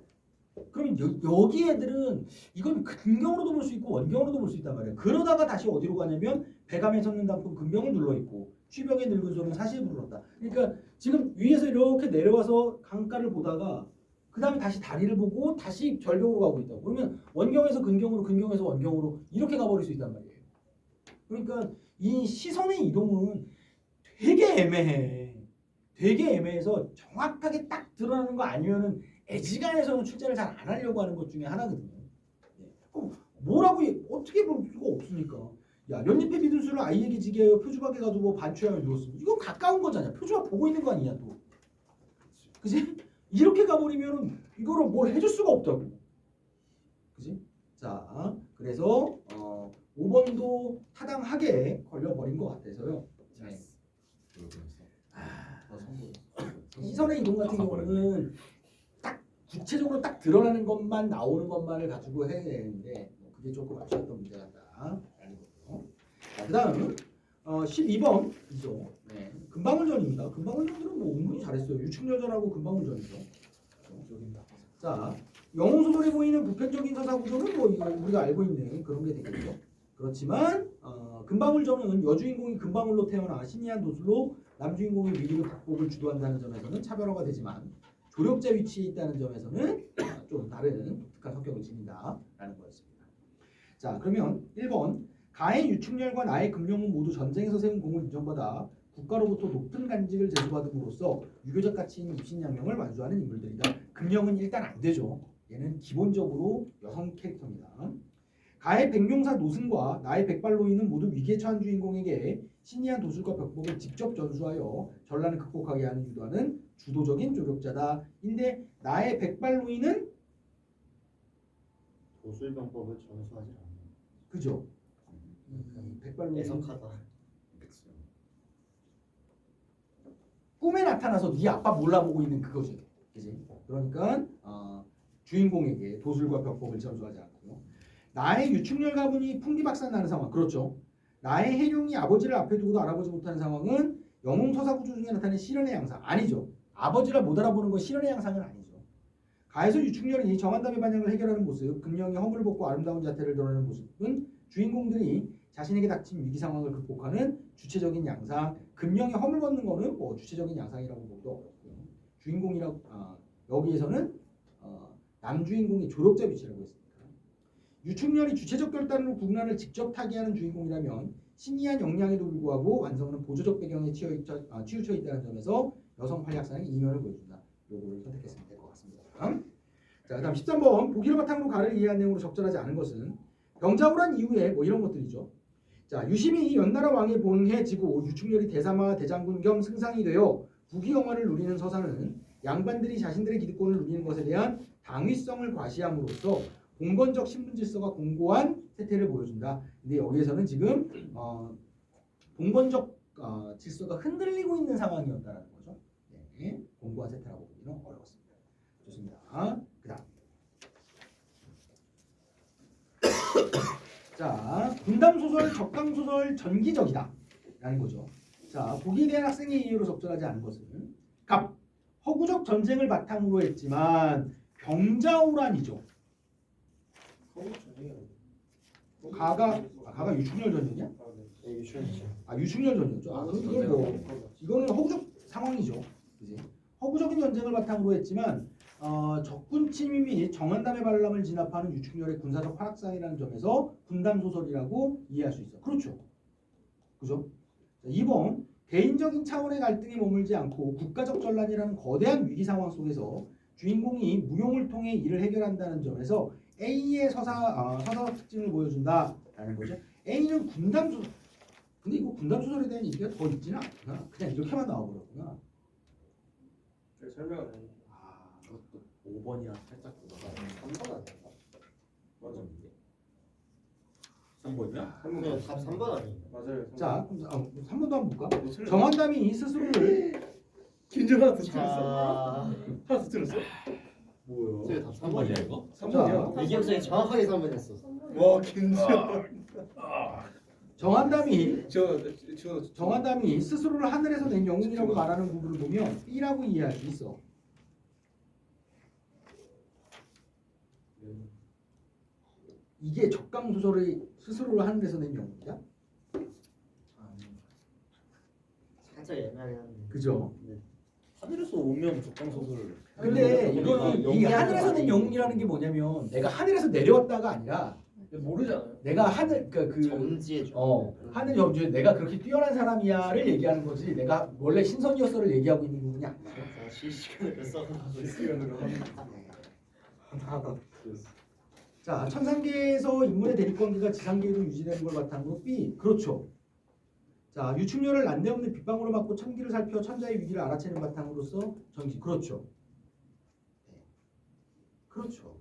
그러면 여기 애들은 이건 근경으로도 볼 수 있고 원경으로도 볼 수 있단 말이야. 그러다가 다시 어디로 가냐면 배감에 섰는 단풍 근병을 눌러있고 취병의 늙은 소는 사실 부르렀다. 그러니까 지금 위에서 이렇게 내려와서 강가를 보다가 그 다음에 다시 다리를 보고 다시 절벽으로 가고 있다고. 그러면 원경에서 근경으로 근경에서 원경으로 이렇게 가버릴 수 있단 말이에요. 그러니까 이 시선의 이동은 되게 애매해. 되게 애매해서 정확하게 딱 드러나는 거 아니면은 애지간해서는 출제를 잘 안 하려고 하는 것 중에 하나거든요. 그럼 뭐라고 어떻게 볼 수가 없으니까. 야 연잎에 비든 술을 아이에게 지게 하여 표주박에 가두고 반추하여 누웠으면 이건 가까운 거잖아. 표주박 보고 있는 거 아니냐 또. 그지? 이렇게 가버리면은 이거를 뭘 해줄 수가 없다고. 그지? 자 그래서 5번도 타당하게 걸려버린 것 같아서요. 네. 시선의 이동 같은 경우는 딱 구체적으로 딱 드러나는 것만 나오는 것만을 가지고 해야 되는데 그게 조금 아쉬웠던 문제 같다라는 거고요. 자, 그다음 12번이죠. 네. 금방울전입니다. 금방울전들은 뭐 은근히 잘했어요. 유충열전하고 금방울전이죠. 자, 영웅 소설에 보이는 보편적인 서사 구조는 뭐 이거 우리가 알고 있는 그런 게 되겠죠. 그렇지만 금방울전은 여주인공이 금방울로 태어나 신이한 도술로 남주인공의 위기를 극복을 주도한다는 점에서는 차별화가 되지만 조력자 위치에 있다는 점에서는 좀 다른 독특한 성격을 지닌다라는 거였습니다. 자 그러면 1번 가의 유충렬과 나의 금룡은 모두 전쟁에서 세운 공을 인정받아 국가로부터 높은 간직을 제수받음으로써 유교적 가치인 입신양명을 완수하는 인물들이다. 금룡은 일단 안 되죠. 얘는 기본적으로 여성 캐릭터입니다. 가의 백룡사 노승과 나의 백발로인은 모두 위기에 처한 주인공에게 신이한 도술과 벽복을 직접 전수하여 전란을 극복하게 하는 유도하는 주도적인 조력자다. 인데 나의 백발로인은 도술병법을 전수하지 않는. 그죠? 백발로인 애석하다. 꿈에 나타나서 네 아빠 몰라보고 있는 그거지. 그지? 그러니까 주인공에게 도술과 벽복을 전수하지 않고요. 나의 유충렬 가문이 풍비박산나는 상황. 그렇죠. 나의 해룡이 아버지를 앞에 두고도 알아보지 못하는 상황은 영웅 서사 구조 중에 나타낸 실현의 양상. 아니죠. 아버지라 못 알아보는 건 실현의 양상은 아니죠. 가에서 유충렬이 정한담의 반영을 해결하는 모습, 금령이 허물을 벗고 아름다운 자태를 드러내는 모습은 주인공들이 자신에게 닥친 위기 상황을 극복하는 주체적인 양상. 금령이 허물 벗는 거는 뭐 주체적인 양상이라고 보기도 어렵고요. 주인공이라고 여기에서는 남주인공이 조력자 위치라고 했습니다. 유충렬이 주체적 결단으로 국난을 직접 타개하는 주인공이라면 신이한 역량에도 불구하고 완성하는 보조적 배경에 치우쳐 있다는 점에서 여성 활약상의 이면을 보여준다. 요거를 선택했으면 될 것 같습니다. 자, 그다음 13번 보기를 바탕으로 가를 이해한 내용으로 적절하지 않은 것은 병자호를 한 이후에 뭐 이런 것들이죠. 자, 유심히 연나라 왕에 봉해지고 유충렬이 대사마 대장군 겸 승상이 되어 부귀영화를 누리는 서사는 양반들이 자신들의 기득권을 누리는 것에 대한 당위성을 과시함으로써 봉건적 신분 질서가 공고한 세태를 보여준다. 근데 여기에서는 지금 봉건적 질서가 흔들리고 있는 상황이었다는 거죠. 네, 공고한 세태라고 보기는 어려웠습니다. 좋습니다. 그다음 자, 군담 소설, 적강 소설 전기적이다라는 거죠. 자, 보기에 대한 학생의 이해로 적절하지 않은 것은 갑 허구적 전쟁을 바탕으로 했지만 병자호란이죠. 가가 유충렬 전쟁이야? 네, 유치원이죠. 유충렬 전쟁이죠. 이건 뭐 이거는 허구적 상황이죠. 그지? 허구적인 전쟁을 바탕으로 했지만 적군 침입 및 정한담의 반람을 진압하는 유충렬의 군사적 활약상이라는 점에서 군담 소설이라고 이해할 수 있어. 그렇죠. 그죠? 자, 2번 개인적인 차원의 갈등에 머물지 않고 국가적 전란이라는 거대한 위기 상황 속에서 주인공이 무용을 통해 이를 해결한다는 점에서 A의 서사 특징을 보여준다라는 거죠. A는 군담 소설. 근데 이거 군담 소설에 대한 얘기가 더 있지는 않구나. 그냥 이렇게만 나와버렸구나. 설명은 아니에요. 그것도 5번이랑 살짝 보다가 3번 아니야? 맞았는데 3번이야? 네, 답 3번 아니에요? 맞아요. 자, 그럼 3번도 한번 볼까? 틀렸어. 정한담이 스스로를 김정 하나 더 틀렸어. 자, 하나 더 틀렸어? 뭐야? 네, 답 3번이야 이거? 3번이야. 이기 학생이 정확하게 3번이었어. 와 김정. 정한담이 스스로를 하늘에서 낸 영웅이라고 말하는 부분을 보면 B라고 이해할 수 있어. 이게 적강 소설의 스스로를 하늘에서 낸 영웅이야? 살짝 애매하긴 한데. 그죠? 네. 하늘에서 오면 적당 소설을 근데 이거는 이 영웅이 하늘에서 낸 영웅이라는 게 뭐냐면 내가 하늘에서 내려왔다가 아니라 모르잖아요. 내가 하늘 그 점지해 줘. 하늘 점주에 내가 그렇게 뛰어난 사람이야를 얘기하는 거지 내가 원래 신선이었어를 얘기하고 있는 부분이 아니야. 자, 실시간으로 써가지고. 실시간으로 하는. 자, 천상계에서 인물의 대립관계가 지상계에도 유지되는 걸 바탕으로 B. 그렇죠. 자, 유충렬을 난데없는 빗방울을 맞고 천기를 살펴 천자의 위기를 알아채는 바탕으로서 전기. 그렇죠. 네. 그렇죠.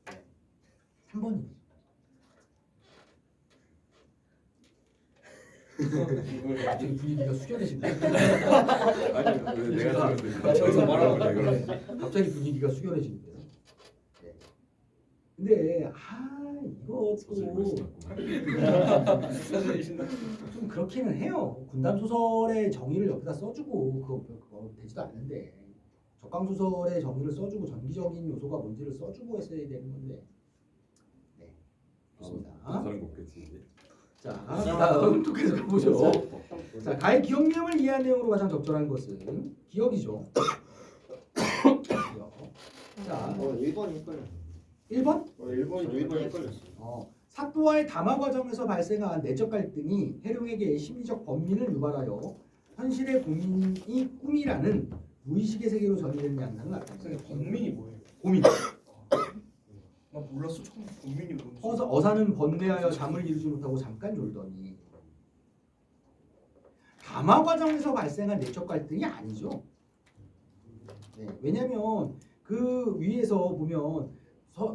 네. 3번입니다. 갑자기 분위기가 숙연해진다. 아니 내가 들었는데 저기서 말하는 거야 네. 이거. 갑자기 분위기가 숙연해지는데요. 네. 근데 이거 좀 그렇기는 해요. 군담 소설의 정의를 옆에다 써주고 그거 되지도 않는데 적강 소설의 정의를 써주고 전기적인 요소가 뭔지를 써주고 했어야 되는 건데. 네. 좋습니다. 다른 거 없겠지 이제. 자, 다음 또 계속 가보죠. 자, 가의 기억 내용을 이해한 내용으로 가장 적절한 것은 기억이죠. 기억. 자, 1번이 헷갈려. 1번? 1번이 헷갈렸어. 사또와의 담화 과정에서 발생한 내적 갈등이 해룡에게 심리적 번민을 유발하여 현실의 고민이 꿈이라는 무의식의 세계로 전이되는 양상을 나타냅니다. 번민이 뭐예요? 고민. 나 몰랐어. 처음 번민이 뭔지. 어사는 번뇌하여 잠을 이루지 못하고 잠깐 졸더니 담화 과정에서 발생한 내적 갈등이 아니죠. 네, 왜냐하면 그 위에서 보면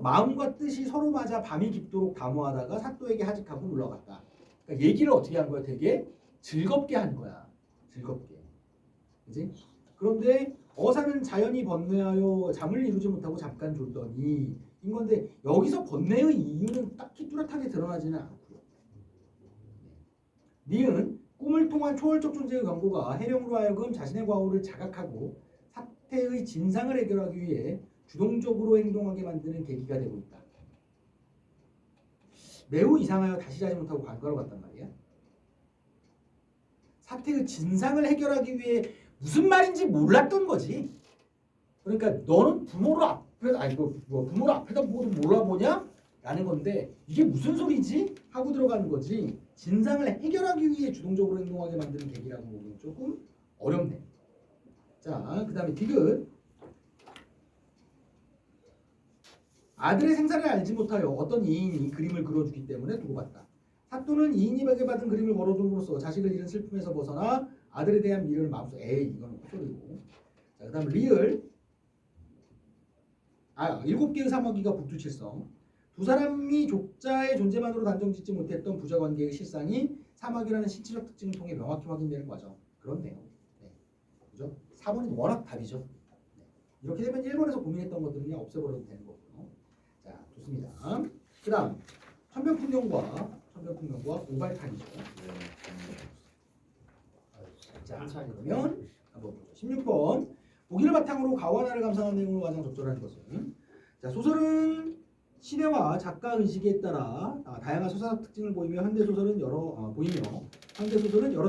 마음과 뜻이 서로 맞아 밤이 깊도록 담화하다가 사또에게 하직하고 물러갔다. 그러니까 얘기를 어떻게 한 거야? 되게 즐겁게 한 거야. 즐겁게. 그지? 그런데 어사는 자연히 번뇌하여 잠을 이루지 못하고 잠깐 졸더니 인 건데 여기서 번뇌의 이유는 딱히 뚜렷하게 드러나지는 않고요. 니은 꿈을 통한 초월적 존재의 경고가 해령으로 하여금 자신의 과오를 자각하고 사태의 진상을 해결하기 위해 주동적으로 행동하게 만드는 계기가 되고 있다. 매우 이상하여 다시 자지 못하고 관과로 갔단 말이야. 사태의 진상을 해결하기 위해 무슨 말인지 몰랐던 거지. 그러니까 너는 부모를 앞에다 보고도 몰라보냐? 라는 건데 이게 무슨 소리지? 하고 들어가는 거지. 진상을 해결하기 위해 주동적으로 행동하게 만드는 계기라고 보기는 조금 어렵네. 자, 그 다음에 디귿. 아들의 생사를 알지 못하여 어떤 이인이 그림을 그려주기 때문에 두고 봤다. 사또는 이인에게 받은 그림을 걸어줌으로써 자식을 잃은 슬픔에서 벗어나 아들에 대한 미련을 마음속에 이건 헛소리고. 자, 그 다음 리을. 7개의 사마귀가 북두칠성. 두 사람이 족자의 존재만으로 단정짓지 못했던 부자관계의 실상이 사마귀라는 신체적 특징을 통해 명확히 확인되는 과정. 그렇네요. 네. 그죠? 4번이 워낙 답이죠. 네. 이렇게 되면 1번에서 고민했던 것들은 그냥 없애버려도 되는 거고요. 자, 좋습니다. 그 다음 천변풍경과 오발탄이죠. 자, 그러면 한번 보죠. 16번. 보기를 바탕으로 가와나를 감상한 내용으로 가장 적절한 것은, 자, 소설은 시대와 작가 의식에 따라 다양한 소사적 특징을 보이며 현대 소설은 여러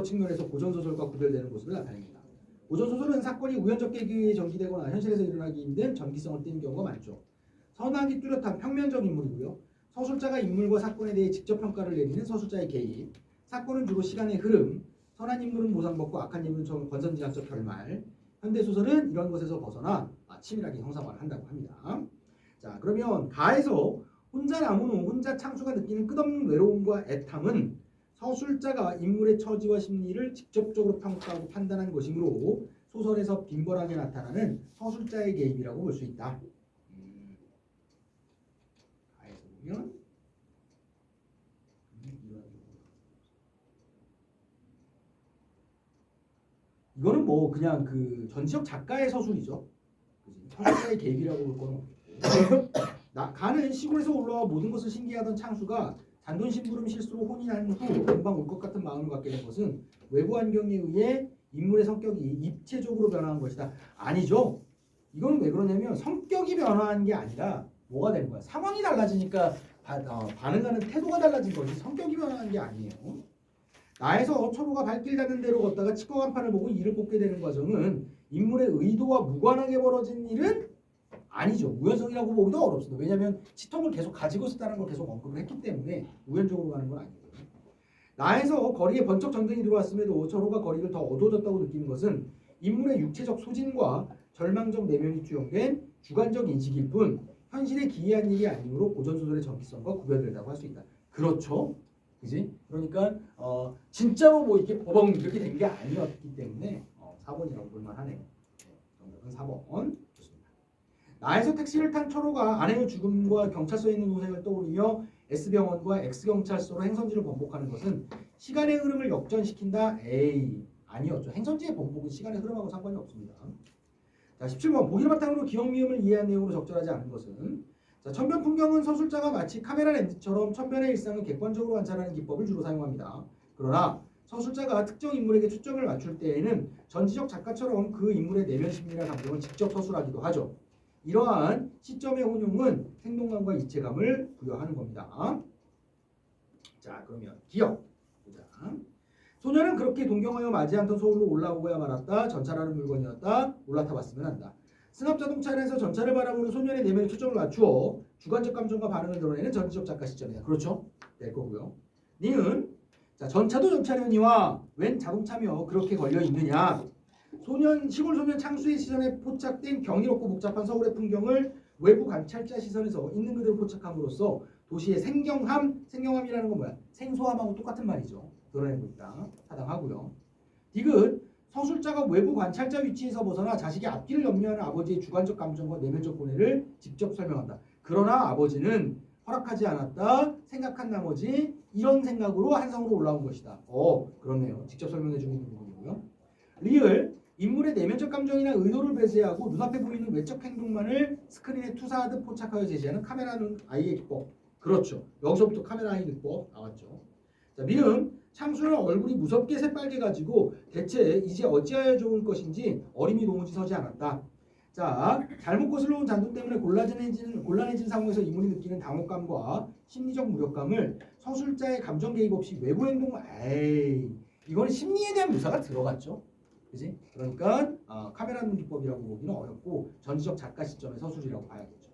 측면에서 고전 소설과 구별되는 모습을 나타냅니다. 고전 소설은 사건이 우연적 계기에 전기되거나 현실에서 일어나기 힘든 전기성을 띠는 경우가 많죠. 선악이 뚜렷한 평면적 인물이고요. 서술자가 인물과 사건에 대해 직접 평가를 내리는 서술자의 개입. 사건은 주로 시간의 흐름. 선한 인물은 모상받고 악한 인물은 권선징악적 결말. 현대 소설은 이런 것에서 벗어나 치밀하게 형사화를 한다고 합니다. 자, 그러면 가에서 혼자 남은 후 혼자 창수가 느끼는 끝없는 외로움과 애탐은 서술자가 인물의 처지와 심리를 직접적으로 평가하고 판단한 것이므로 소설에서 빈번하게 나타나는 서술자의 개입이라고 볼 수 있다. 가에서 보면 이거는 뭐 그냥 그 전지적 작가의 서술이죠. 서술자의 개입이라고 볼 건 없고. 가는 시골에서 올라와 모든 것을 신기하던 창수가 잔돈심부름 실수로 혼인한 후 금방 올 것 같은 마음을 갖게 된 것은 외부 환경에 의해 인물의 성격이 입체적으로 변화한 것이다. 아니죠. 이건 왜 그러냐면 성격이 변화한 게 아니라 뭐가 되는 거야. 상황이 달라지니까 반응하는 태도가 달라진 거지 성격이 변화한 게 아니에요. 나에서 초로가 발길 닿는 대로 걷다가 치과 간판을 보고 이를 꽂게 되는 과정은 인물의 의도와 무관하게 벌어진 일은 아니죠. 우연성이라고 보기도 어렵습니다. 왜냐하면 치통을 계속 가지고 있었다는 걸 계속 언급을 했기 때문에 우연적으로 가는 건 아니고요. 나에서 거리에 번쩍 전등이 들어왔음에도 초로가 거리를 더 어두워졌다고 느끼는 것은 인물의 육체적 소진과 절망적 내면이 투영된 주관적 인식일 뿐 현실에 기이한 일이 아니므로 고전소설의 정기성과 구별된다고 할 수 있다. 그렇죠. 그지? 그러니까 진짜로 뭐 이렇게 버벅 이렇게 된 게 아니었기 때문에 4번이라고 볼만하네요. 정답은 4번. 좋습니다. 나에서 택시를 탄 철호가 아내의 죽음과 경찰서에 있는 동생을 떠올리며 S병원과 X경찰서로 행선지를 번복하는 것은 시간의 흐름을 역전시킨다? 아니었죠. 행선지의 번복은 시간의 흐름하고 상관이 없습니다. 자, 17번. 보기를 바탕으로 기억미음을 이해한 내용으로 적절하지 않은 것은, 자, 천변풍경은 서술자가 마치 카메라 렌즈처럼 천변의 일상을 객관적으로 관찰하는 기법을 주로 사용합니다. 그러나 서술자가 특정 인물에게 초점을 맞출 때에는 전지적 작가처럼 그 인물의 내면 심리나 감정을 직접 서술하기도 하죠. 이러한 시점의 혼용은 생동감과 이체감을 부여하는 겁니다. 자, 그러면 기억. 보자. 소녀는 그렇게 동경하여 맞이 않던 서울로 올라오고야 말았다. 전차라는 물건이었다. 올라타봤으면 한다. 승합자동차에서 전차를 바라보는 소년의 내면에 초점을 맞추어 주관적 감정과 반응을 드러내는 전지적 작가 시점이다. 그렇죠? 될 거고요. 니은, 자, 전차도 전차려니와 웬 자동차며 그렇게 걸려 있느냐. 시골 소년 창수의 시선에 포착된 경이롭고 복잡한 서울의 풍경을 외부 관찰자 시선에서 있는 그대로 포착함으로써 도시의 생경함이라는 건 뭐야? 생소함하고 똑같은 말이죠. 드러내고 있다. 타당하고요. 디귿, 서술자가 외부 관찰자 위치에서 벗어나 자식의 앞길을 염려하는 아버지의 주관적 감정과 내면적 고뇌를 직접 설명한다. 그러나 아버지는 허락하지 않았다. 생각한 나머지 이런 생각으로 한성으로 올라온 것이다. 그렇네요. 직접 설명해 주고 있는 부분이고요. 리을, 인물의 내면적 감정이나 의도를 배제하고 눈앞에 보이는 외적 행동만을 스크린에 투사하듯 포착하여 제시하는 카메라는 아이의 기법. 그렇죠. 여기서부터 카메라 아이 기법 나왔죠. 자, 미음, 창수는 얼굴이 무섭게 새빨개 가지고 대체 이제 어찌하여 좋을 것인지 어림이 도무지 서지 않았다. 자, 잘못 거슬러 온 잔돈 때문에 곤란해진 상황에서 인물이 느끼는 당혹감과 심리적 무력감을 서술자의 감정 개입 없이 외부 행동, 이거는 심리에 대한 묘사가 들어갔죠. 그지? 그러니까 카메라 눈기법이라고 보기는 어렵고 전지적 작가 시점의 서술이라고 봐야겠죠.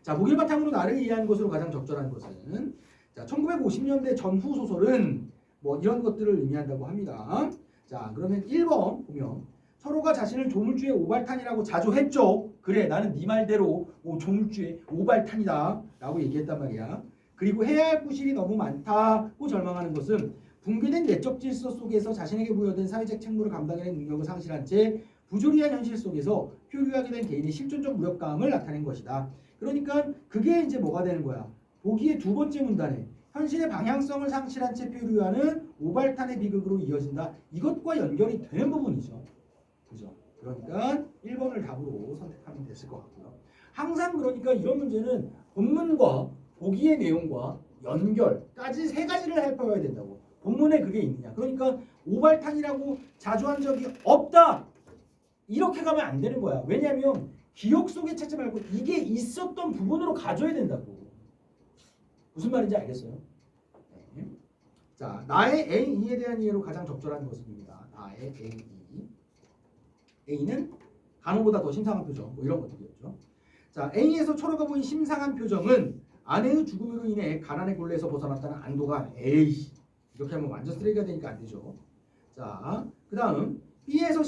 자, 목일 바탕으로 나를 이해하는 것으로 가장 적절한 것은 자, 1950년대 전후 소설은 뭐 이런 것들을 의미한다고 합니다. 자, 그러면 1번 보면 서로가 자신을 조물주의 오발탄이라고 자주 했죠. 그래, 나는 네 말대로 조물주의 오발탄이다 라고 얘기했단 말이야. 그리고 해야 할 구실이 너무 많다고 절망하는 것은 붕괴된 내적 질서 속에서 자신에게 부여된 사회적 책무를 감당해낼 능력을 상실한 채 부조리한 현실 속에서 표류하게 된 개인의 실존적 무력감을 나타낸 것이다. 그러니까 그게 이제 뭐가 되는 거야? 보기의 두 번째 문단에 현실의 방향성을 상실한 채 표류하는 오발탄의 비극으로 이어진다. 이것과 연결이 되는 부분이죠. 그죠? 그러니까 1번을 답으로 선택하면 됐을 것 같고요. 항상 그러니까 이런 문제는 본문과 보기의 내용과 연결까지 세 가지를 살펴봐야 된다고. 본문에 그게 있느냐. 그러니까 오발탄이라고 자주 한 적이 없다. 이렇게 가면 안 되는 거야. 왜냐하면 기억 속에 찾지 말고 이게 있었던 부분으로 가져야 된다고. 무슨 말인지 알겠어요? 네. 자, 나의 A2에 대한 이해로 가장 적절한 것입니다. 나의 A2. A는 간호보다 더 심상한 표정, 뭐 이런 것들이었죠. 자, A에서 초로가 보인 심상한 표정은 아내의 죽음으로 인해 가난의 굴레에서 벗어났다는 안도가 이렇게 하면 완전 쓰레기가 되니까 안 되죠. 자, 그 다음 B와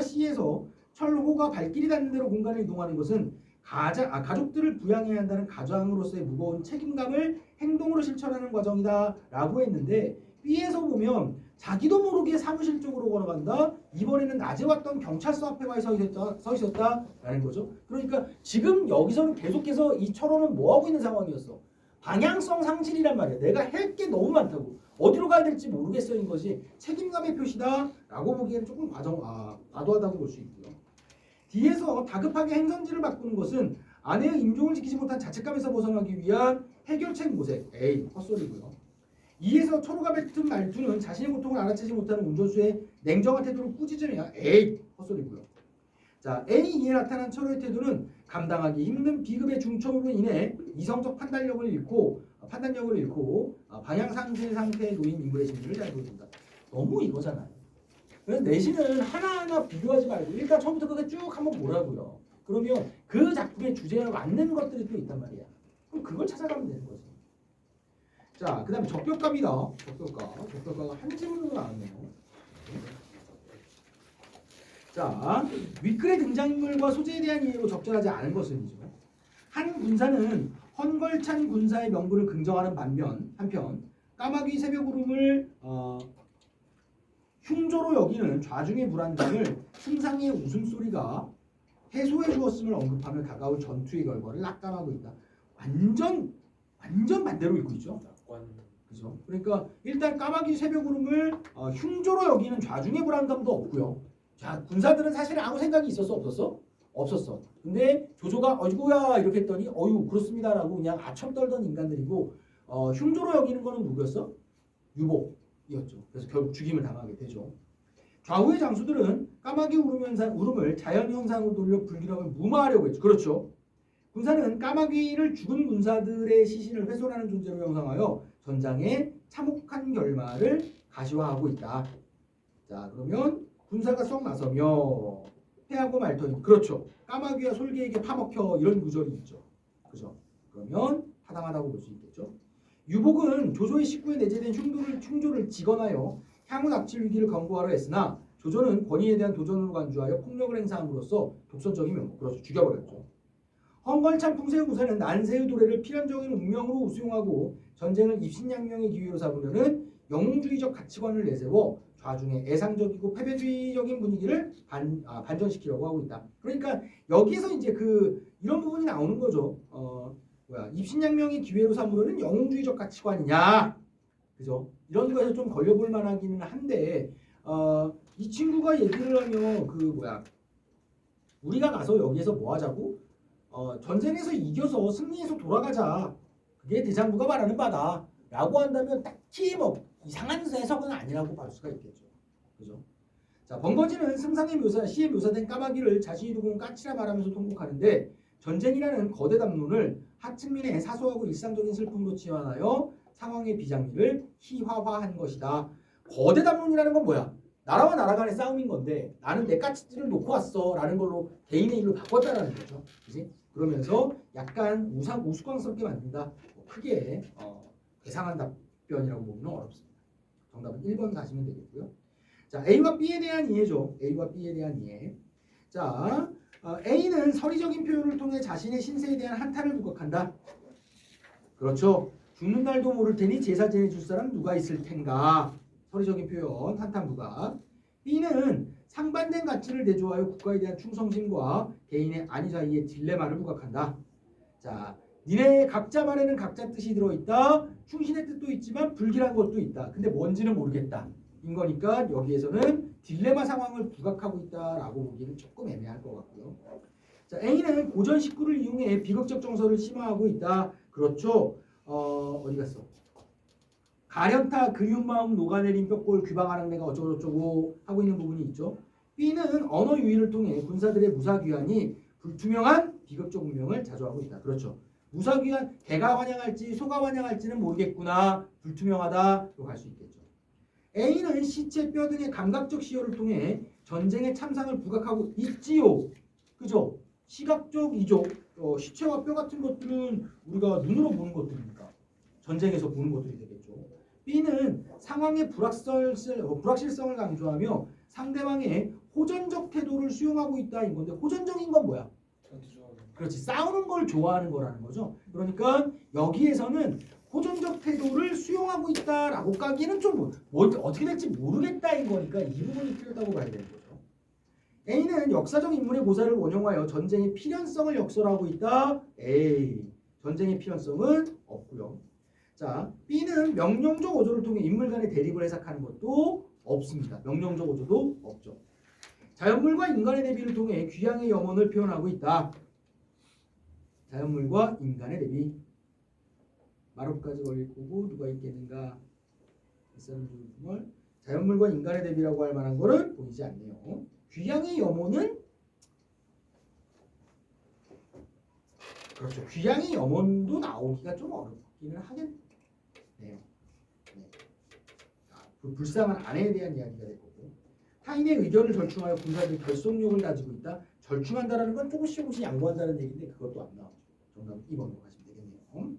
C에서 철호가 발길이 닿는 대로 공간을 이동하는 것은 가족들을 부양해야 한다는 가장으로서의 무거운 책임감을 행동으로 실천하는 과정이다 라고 했는데 B에서 보면 자기도 모르게 사무실 쪽으로 걸어간다. 이번에는 낮에 왔던 경찰서 앞에 서 있었다라는 거죠. 그러니까 지금 여기서는 계속해서 이 철호는 뭐 하고 있는 상황이었어? 방향성 상실이란 말이야. 내가 할 게 너무 많다고. 어디로 가야 될지 모르겠어인 것이 책임감의 표시다라고 보기에는 조금 과도하다고 볼 수 있고요. D에서 다급하게 행선지를 바꾸는 것은 아내의 임종을 지키지 못한 자책감에서 벗어나기 위한 해결책 모색. 헛소리고요. E에서 초로가 뱉은 말투는 자신의 고통을 알아채지 못하는 운전수의 냉정한 태도를 꾸짖으며 헛소리고요. 자, A2에 나타난 철호의 태도는 감당하기 힘든 비급의 중첩으로 인해 이성적 판단력을 잃고 방향 상실 상태에 놓인 인물의 심리를 잘 보여준다. 너무 이거잖아요. 그래서 내신은 하나하나 비교하지 말고 일단 처음부터 끝까지 쭉 한번 보라고요. 그러면 그 작품의 주제에 맞는 것들이 또 있단 말이야. 그럼 그걸 찾아가면 되는 거지. 자, 그 다음에 적격감이다. 적격가가 한 지문으로 나왔네요. 자, 윗글의 등장인물과 소재에 대한 이해로 적절하지 않은 것은이죠. 한 군사는 헌걸찬 군사의 명분을 긍정하는 반면 한편 까마귀 새벽구름을 흉조로 여기는 좌중의 불안감을 승상의 웃음소리가 해소해 주었음을 언급하며 다가올 전투의 결과를 낙담하고 있다. 완전 반대로 읽고 있죠. 그죠? 그러니까 일단 까마귀 새벽구름을 흉조로 여기는 좌중의 불안감도 없고요. 자, 군사들은 사실 아무 생각이 있었어 없었어? 없었어. 근데 조조가 어이구야 이렇게 했더니 어유 그렇습니다라고 그냥 아첨 떨던 인간들이고 흉조로 여기는 거는 누구였어? 유복이었죠. 그래서 결국 죽임을 당하게 되죠. 좌우의 장수들은 까마귀 울음을 자연 현상으로 돌려 불길함을 무마하려고 했죠. 그렇죠. 군사는 까마귀를 죽은 군사들의 시신을 훼손하는 존재로 형상하여 전장의 참혹한 결말을 가시화하고 있다. 자, 그러면 군사가 썩 나서며 패하고 말터니 그렇죠. 까마귀와 솔개에게 파먹혀 이런 구절이 있죠. 그죠? 그러면 타당하다고 볼 수 있겠죠. 유복은 조조의 식구에 내재된 흉조를 직언하여 향후 납칠 위기를 경고하려 했으나 조조는 권위에 대한 도전으로 간주하여 폭력을 행사함으로써 독선적인 면목, 그렇죠. 죽여버렸죠. 헝걸찬 풍세의 구사는 난세의 도래를 필연적인 운명으로 수용하고 전쟁을 입신양명의 기회로 삼으려는 영웅주의적 가치관을 내세워 좌중의 애상적이고 패배주의적인 분위기를 반전시키려고 하고 있다. 그러니까 여기서 이제 이런 부분이 나오는 거죠. 입신양명의 기회로 삼으려는 영웅주의적 가치관이냐, 그죠? 이런 거에서 좀 걸려볼 만하기는 한데 이 친구가 얘기를 하면 우리가 가서 여기에서 뭐 하자고? 전쟁에서 이겨서 승리해서 돌아가자. 그게 대장부가 말하는 바다. 라고 한다면 딱히 뭐 이상한 해석은 아니라고 볼 수가 있겠죠. 그죠? 자, 번거지는 승상의 묘사, 시에 묘사된 까마귀를 자신이 두고 온 까치라 말하면서 통곡하는데 전쟁이라는 거대 담론을 하층민의 사소하고 일상적인 슬픔으로 치환하여 상황의 비장미를 희화화한 것이다. 거대 담론이라는 건 뭐야? 나라와 나라 간의 싸움인 건데 나는 내 까치를 놓고 왔어 라는 걸로 개인의 일로 바꿨다라는 거죠. 그지? 그러면서 약간 우스꽝스럽게 만든다. 뭐 크게 대상한 답변이라고 보면 어렵습니다. 정답은 1번 가시면 되겠고요. 자, A와 B에 대한 이해죠. A와 B에 대한 이해. 자, A는 서리적인 표현을 통해 자신의 신세에 대한 한탄을 부각한다. 그렇죠. 죽는 날도 모를 테니 제사 지내줄 사람 누가 있을 텐가. 서리적인 표현, 한탄 부각. B는 상반된 가치를 대조하여 국가에 대한 충성심과 개인의 안위 사이의 딜레마를 부각한다. 자, 니네 각자 말에는 각자 뜻이 들어있다. 충신의 뜻도 있지만 불길한 것도 있다. 근데 뭔지는 모르겠다. 인 거니까 여기에서는 딜레마 상황을 부각하고 있다라고 보기는 조금 애매할 것 같고요. 자, A는 고전 식구를 이용해 비극적 정서를 심화하고 있다. 그렇죠. 어디 갔어? 가련타 그리운 마음 녹아내린 뼈골 귀방하랑 내가 어쩌고저쩌고 하고 있는 부분이 있죠. B는 언어 유희를 통해 군사들의 무사귀환이 불투명한 비극적 운명을 자조하고 있다. 그렇죠. 무사귀환 개가 환영할지 소가 환영할지는 모르겠구나. 불투명하다로 갈 수 있겠죠. A는 시체, 뼈 등의 감각적 시효를 통해 전쟁의 참상을 부각하고 있지요. 그죠? 시각적 이족, 시체와 뼈 같은 것들은 우리가 눈으로 보는 것들이니까 전쟁에서 보는 것들이 되겠죠. B는 상황의 불확실성을 강조하며 상대방의 호전적 태도를 수용하고 있다인 건데 호전적인 건 뭐야? 그렇지. 싸우는 걸 좋아하는 거라는 거죠. 그러니까 여기에서는 호전적 태도를 수용하고 있다라고 까기는 좀 어떻게 될지 모르겠다인 거니까 이 부분이 필요하다고 봐야 되는 거죠. A는 역사적 인물의 고사를 원용하여 전쟁의 필연성을 역설하고 있다. A. 전쟁의 필연성은 없고요. 자, B는 명령적 어조를 통해 인물 간의 대립을 해석하는 것도 없습니다. 명령적 어조도 없죠. 자연물과 인간의 대비를 통해 귀향의 염원을 표현하고 있다. 자연물과 인간의 대비. 마루까지 걸릴 거고 누가 있겠는가? 자연물과 인간의 대비라고 할 만한 거는 보이지 않네요. 귀향의 염원은 그렇죠. 귀향의 염원도 나오기가 좀 어렵기는 하겠네요. 네. 불쌍한 아내에 대한 이야기가 될 거고 타인의 의견을 절충하여 군사들이 결속력을 가지고 있다. 절충한다라는 건 조금씩 양보한다는 얘기인데 그것도 안 나오죠. 정답은 2번으로 가시면 되겠네요.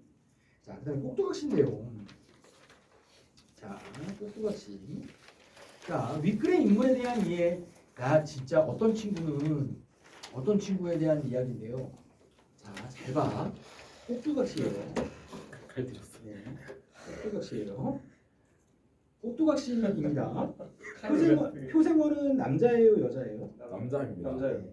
자, 그다음에 꼭두각시인데요. 자, 꼭두각시. 자, 윗글의 인물에 대한 이해가 진짜 어떤 친구에 대한 이야기인데요. 자, 잘 봐. 꼭두각시예요. 칼 들었어. 네, 꼭두각시예요. 꼭두각시입니다. 표생원은 남자예요, 여자예요? 남자입니다. 남자예요.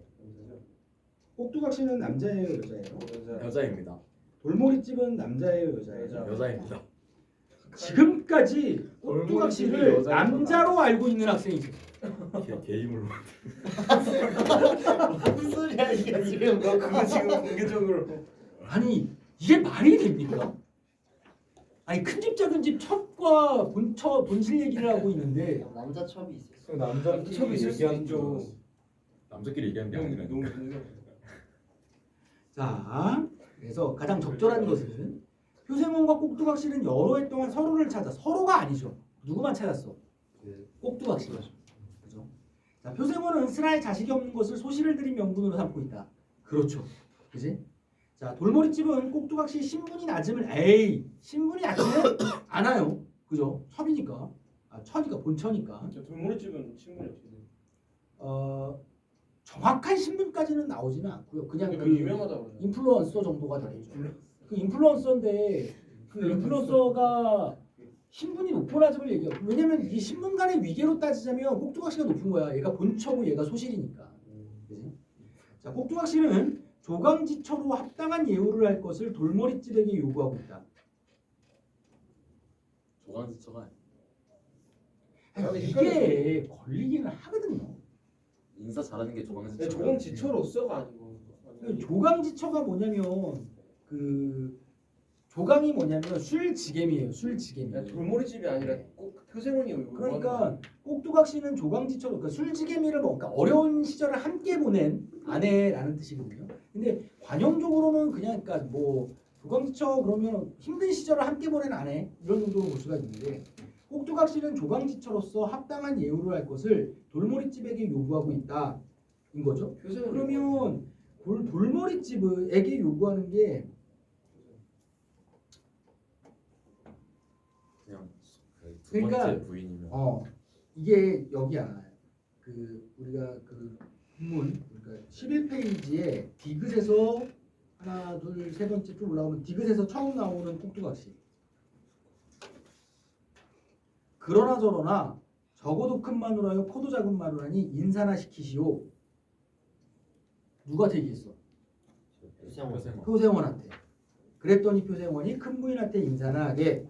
꼭두각시는 남자예요, 여자예요? 여자입니다. 돌머리집은 남자예요, 여자예요? 여자입니다. 지금까지 꼭두각시를 남자로 알고 있는 학생이 있어요. 게임으로. 무슨 소리야 이게 지금? 너 그거 지금 공개적으로 아니 이게 말이 됩니까? 아니 큰 집 작은 집 첩과 본실 얘기를 하고 있는데 남자 첩이 있어. 남자끼리 있을 수 얘기하는 있죠. 거. 남자끼리 얘기하는 게 아니라. 자 그래서 가장 적절한 것은 표생원과 꼭두각시는 여러 해 동안 서로를 찾아 서로가 아니죠. 누구만 찾았어? 꼭두각시가. 그죠? 자 표생원은 슬아에 자식이 없는 것을 소시를 들인 명분으로 삼고 있다. 그렇죠. 그지? 자 돌머리집은 꼭두각시 신분이 낮으면 신분이 낮으면 않아요. 그죠? 첩이니까. 처니까 본처니까. 돌머리집은 친분이 어떻게 돼? 정확한 신분까지는 나오지는 않고요. 그냥 그 유명하다 그러죠. 인플루언서 정도가 되겠죠. 그 인플루언서인데 그 인플루언서가 신분이 높은 아집을 얘기해요. 왜냐면 이 신분 간의 위계로 따지자면 꼭두각시가 높은 거야. 얘가 본처고 얘가 소실이니까. 그치? 자, 꼭두각시는 조강지처로 합당한 예우를 할 것을 돌머리집에게 요구하고 있다. 조강지처가 이게 걸리기는 하거든요. 인사 잘하는 게 조강지처. 네, 조강지처로서가 아니고. 조강지처가 뭐냐면 그 조강이 뭐냐면 술지겜이에요. 술지겜이. 그러니까 돌머리집이 아니라 꼭 표생원이요. 그러니까 꼭두각시는 조강지처럼 그러니까 술지개미를 뭐 그러니까 어려운 시절을 함께 보낸 아내라는 뜻이거든요. 근데 관용적으로는 그냥 그러니까 뭐 조강지처 그러면 힘든 시절을 함께 보낸 아내 이런 정도로 볼 수가 있는데 꼭두각시는 조강지처로서 합당한 예우를 할 것을 돌머리집에게 요구하고 있다인 거죠. 표생원. 그러면 돌머리집에게 요구하는 게 그냥 그두 그러니까 번째 부인이면 이게 여기야. 그 우리가 그 본문 그러니까 11페이지에 디귿에서 하나 둘 세 번째 쭉 올라오면 디귿에서 처음 나오는 꼭두각시. 그러나 저러나 적어도 큰 마누라요 포도 작은 마누라니 인사나 시키시오. 누가 얘기했어? 표생원. 표생원한테. 그랬더니 표생원이 큰 부인한테 인사나 하게.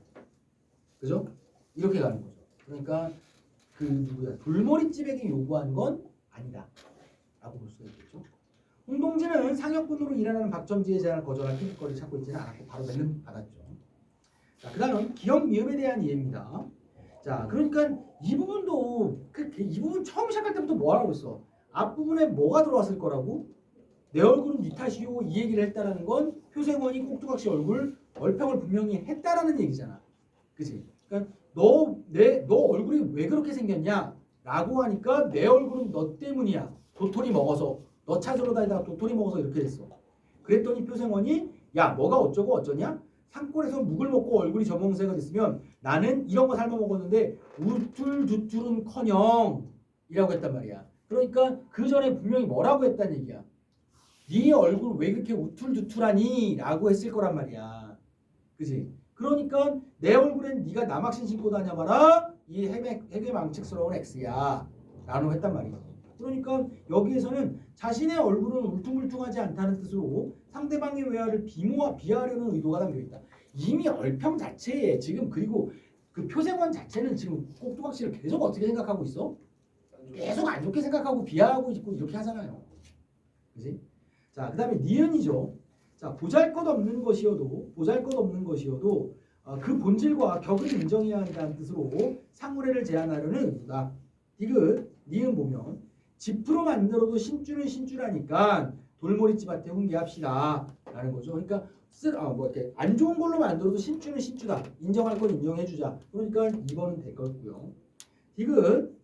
그죠? 이렇게 가는 거죠. 그러니까 그 누구야 돌머리집에게 요구한 건 아니다 라고 볼 수가 있겠죠. 홍동진은 상역군으로 일하는 박점지의 제안을 거절한 피부거리를 찾고 있지는 않았고 바로 맨날 받았죠. 자, 그 다음 기억 미음에 대한 이해입니다. 자, 그러니까 이 부분도 이 부분 처음 시작할 때부터 뭐 하라고 했어? 앞부분에 뭐가 들어왔을 거라고? 내 얼굴은 네 탓이요 이 얘기를 했다라는 건 표생원이 꼭두각시 얼굴 얼평을 분명히 했다라는 얘기잖아. 그치? 그러니까 너 얼굴이 왜 그렇게 생겼냐? 라고 하니까 내 얼굴은 너 때문이야. 도토리 먹어서. 너 찾으러 다니다가 도토리 먹어서 이렇게 됐어. 그랬더니 표생원이 야 뭐가 어쩌고 어쩌냐? 산골에서 묵을 먹고 얼굴이 저멍새가 됐으면 나는 이런 거 삶아 먹었는데 우툴두툴은커녕 이라고 했단 말이야. 그러니까 그 전에 분명히 뭐라고 했단 얘기야. 네 얼굴 왜 그렇게 우툴두툴하니? 라고 했을 거란 말이야. 그지? 그러니까 내 얼굴엔 네가 남학신 신고 다녀봐라. 이 해괴망측스러운 X야. 라고 했단 말이지. 그러니까 여기에서는 자신의 얼굴은 울퉁불퉁하지 않다는 뜻으로 상대방의 외화를 비하하려는 의도가 담겨있다. 이미 얼평 자체에 지금 그리고 그 표생원 자체는 지금 꼭두각시를 계속 어떻게 생각하고 있어? 계속 안 좋게 생각하고 비하하고 있고 이렇게 하잖아요. 그지? 자, 그 다음에 니은이죠. 자, 보잘것없는 것이어도 그 본질과 격을 인정해야 한다는 뜻으로 상호례를 제한하려는 의도다. 디귿, 니은 보면 지프로 만들어도 신주는 신주라니까 돌머리집한테 훈계합시다 라는 거죠. 그러니까 뭐 이렇게 안 좋은 걸로 만들어도 신주는 신주다. 인정할 건 인정해주자. 그러니까 2번은 될 거고요. 디귿,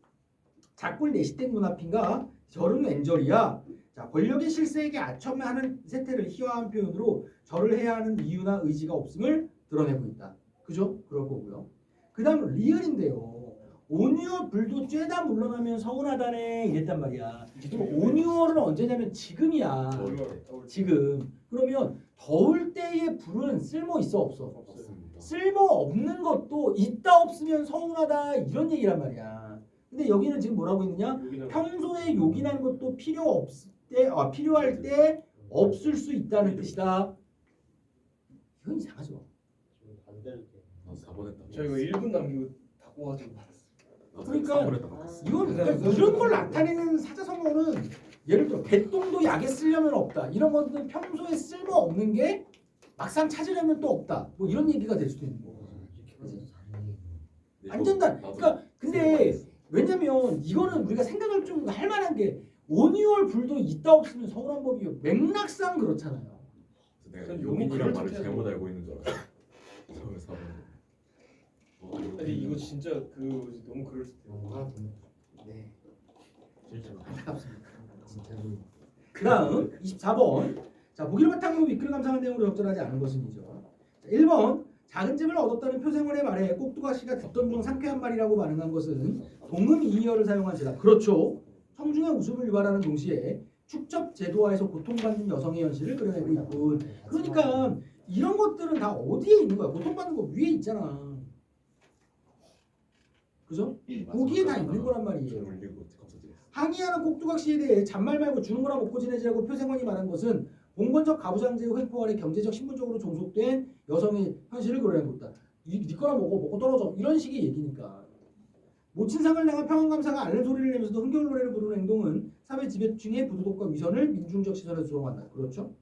작골 내시댁 눈앞인가 절은 왼절이야. 자, 권력의 실세에게 아첨하는 세태를 희화한 표현으로 절을 해야 하는 이유나 의지가 없음을 드러내고 있다. 그죠? 그럴 거고요. 그 다음 리을인데요. 온유어 불도 쬐다 물러나면 서운하다네 이랬단 말이야. 온유어는 언제냐면 지금이야. 지금. 그러면 더울 때의 불은 쓸모 있어 없어? 없습니다. 쓸모 없는 것도 있다 없으면 서운하다 이런 얘기란 말이야. 근데 여기는 지금 뭐라고 했느냐? 평소에 요긴하는 것도 필요할 때 없을 수 있다는 뜻이다. 이건 이상하죠. 반대로 돼. 나 4번 했다. 저 이거 1분 남기고 다 뽑아가지고 그러니까 이건 그러니까 이런 걸 나타내는 사자성어는 예를 들어 개똥도 약에 쓰려면 없다. 이런 것들은 평소에 쓸모 없는 게 막상 찾으려면 또 없다. 뭐 이런 얘기가 될 수도 있는 거고. 완전 다. 그러니까 근데 왜냐면 이거는 우리가 생각을 좀 할 만한 게 온유월 불도 있다 없으면 서운한 법이요. 맥락상 그렇잖아요. 내가 너무 용인이란 말을 그럴듯해서. 잘못 알고 있는 줄 알았어. 처음에 4번. 근데 이거 진짜 그 너무 그럴듯해요. 네. 진짜 안타깝습니다. 진짜로. 그다음 24번. 자, 보기를 바탕으로 윗글을 감상한 내용으로 적절하지 않은 것은이죠. 자, 1번. 작은 잼을 얻었다는 표생원의 말에 꼭두각시가 듣던 중 상쾌한 말이라고 반응한 것은 동음이의어를 사용한 제답. 그렇죠. 성중의 웃음을 유발하는 동시에 축첩 제도화에서 고통받는 여성의 현실을 그려내고 있군. 그러니까 이런 것들은 다 어디에 있는 거야? 고통받는 거 위에 있잖아. 그죠? 거기에 다 있는 거란 말이에요. 항의하는 꼭두각시에 대해 잔말 말고 주는 거나 먹고 지내지라고 표생원이 말한 것은 봉건적 가부장제의 횡포 아래 경제적 신분적으로 종속된 여성의 현실을 그려내고 있다. 네 거나 먹고 떨어져 이런 식의 얘기니까. 모친상을 당한 평안감사가 앓는 소리를 내면서도 흥겨운 노래를 부르는 행동은 사회 지배층의 부도덕과 위선을 민중적 시선에서 조롱한다. 그렇죠?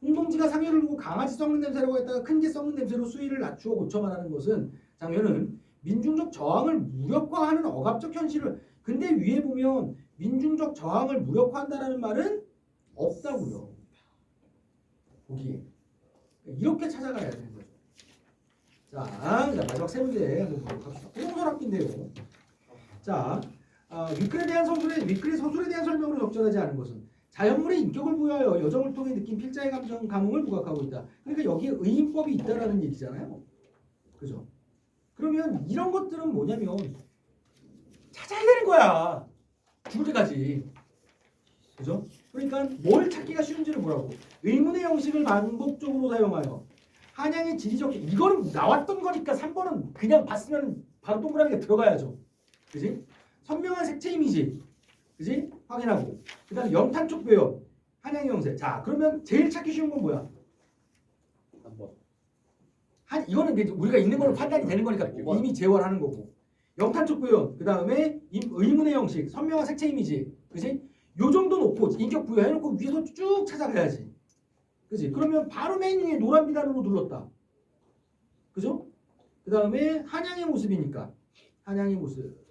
홍동지가 상여를 두고 강아지 썩는 냄새라고 했다가 큰 개 썩는 냄새로 수위를 낮추어 고쳐 말하는 것은 장면은 민중적 저항을 무력화하는 억압적 현실을 근데 위에 보면 민중적 저항을 무력화한다라는 말은 없다고요. 보기에 이렇게 찾아가야 되는 거죠. 자, 그다음 마지막 세 문제 한번 보도록 합시다. 고동설합기인데요. 자, 위클의 서술에 대한 설명으로 적절하지 않은 것은 자연물의 인격을 부여하여 여정을 통해 느낀 필자의 감흥을 부각하고 있다. 그러니까 여기에 의인법이 있다라는 얘기잖아요. 그죠? 그러면 이런 것들은 뭐냐면 찾아야 되는 거야. 죽을 때까지. 그죠? 그러니까 뭘 찾기가 쉬운지를 보라고. 의문의 형식을 반복적으로 사용하여 한양의 지리적 이거는 나왔던 거니까 3번은 그냥 봤으면 바로 동그라미가 들어가야죠. 그지? 선명한 색채 이미지. 그지? 확인하고. 그 다음에 영탄촉 표현. 한양의 형세. 자, 그러면 제일 찾기 쉬운 건 뭐야? 한번 이거는 이제 우리가 있는 걸로 판단이 되는 거니까 이미 제어하는 거고. 영탄촉 표현. 그 다음에 의문의 형식. 선명한 색채 이미지. 그지? 요 정도 놓고 인격 부여해놓고 위에서 쭉 찾아가야지. 그지? 그러면 바로 맨 위에 노란 비단으로 눌렀다. 그죠? 그 다음에 한양의 모습이니까. 한양의 모습.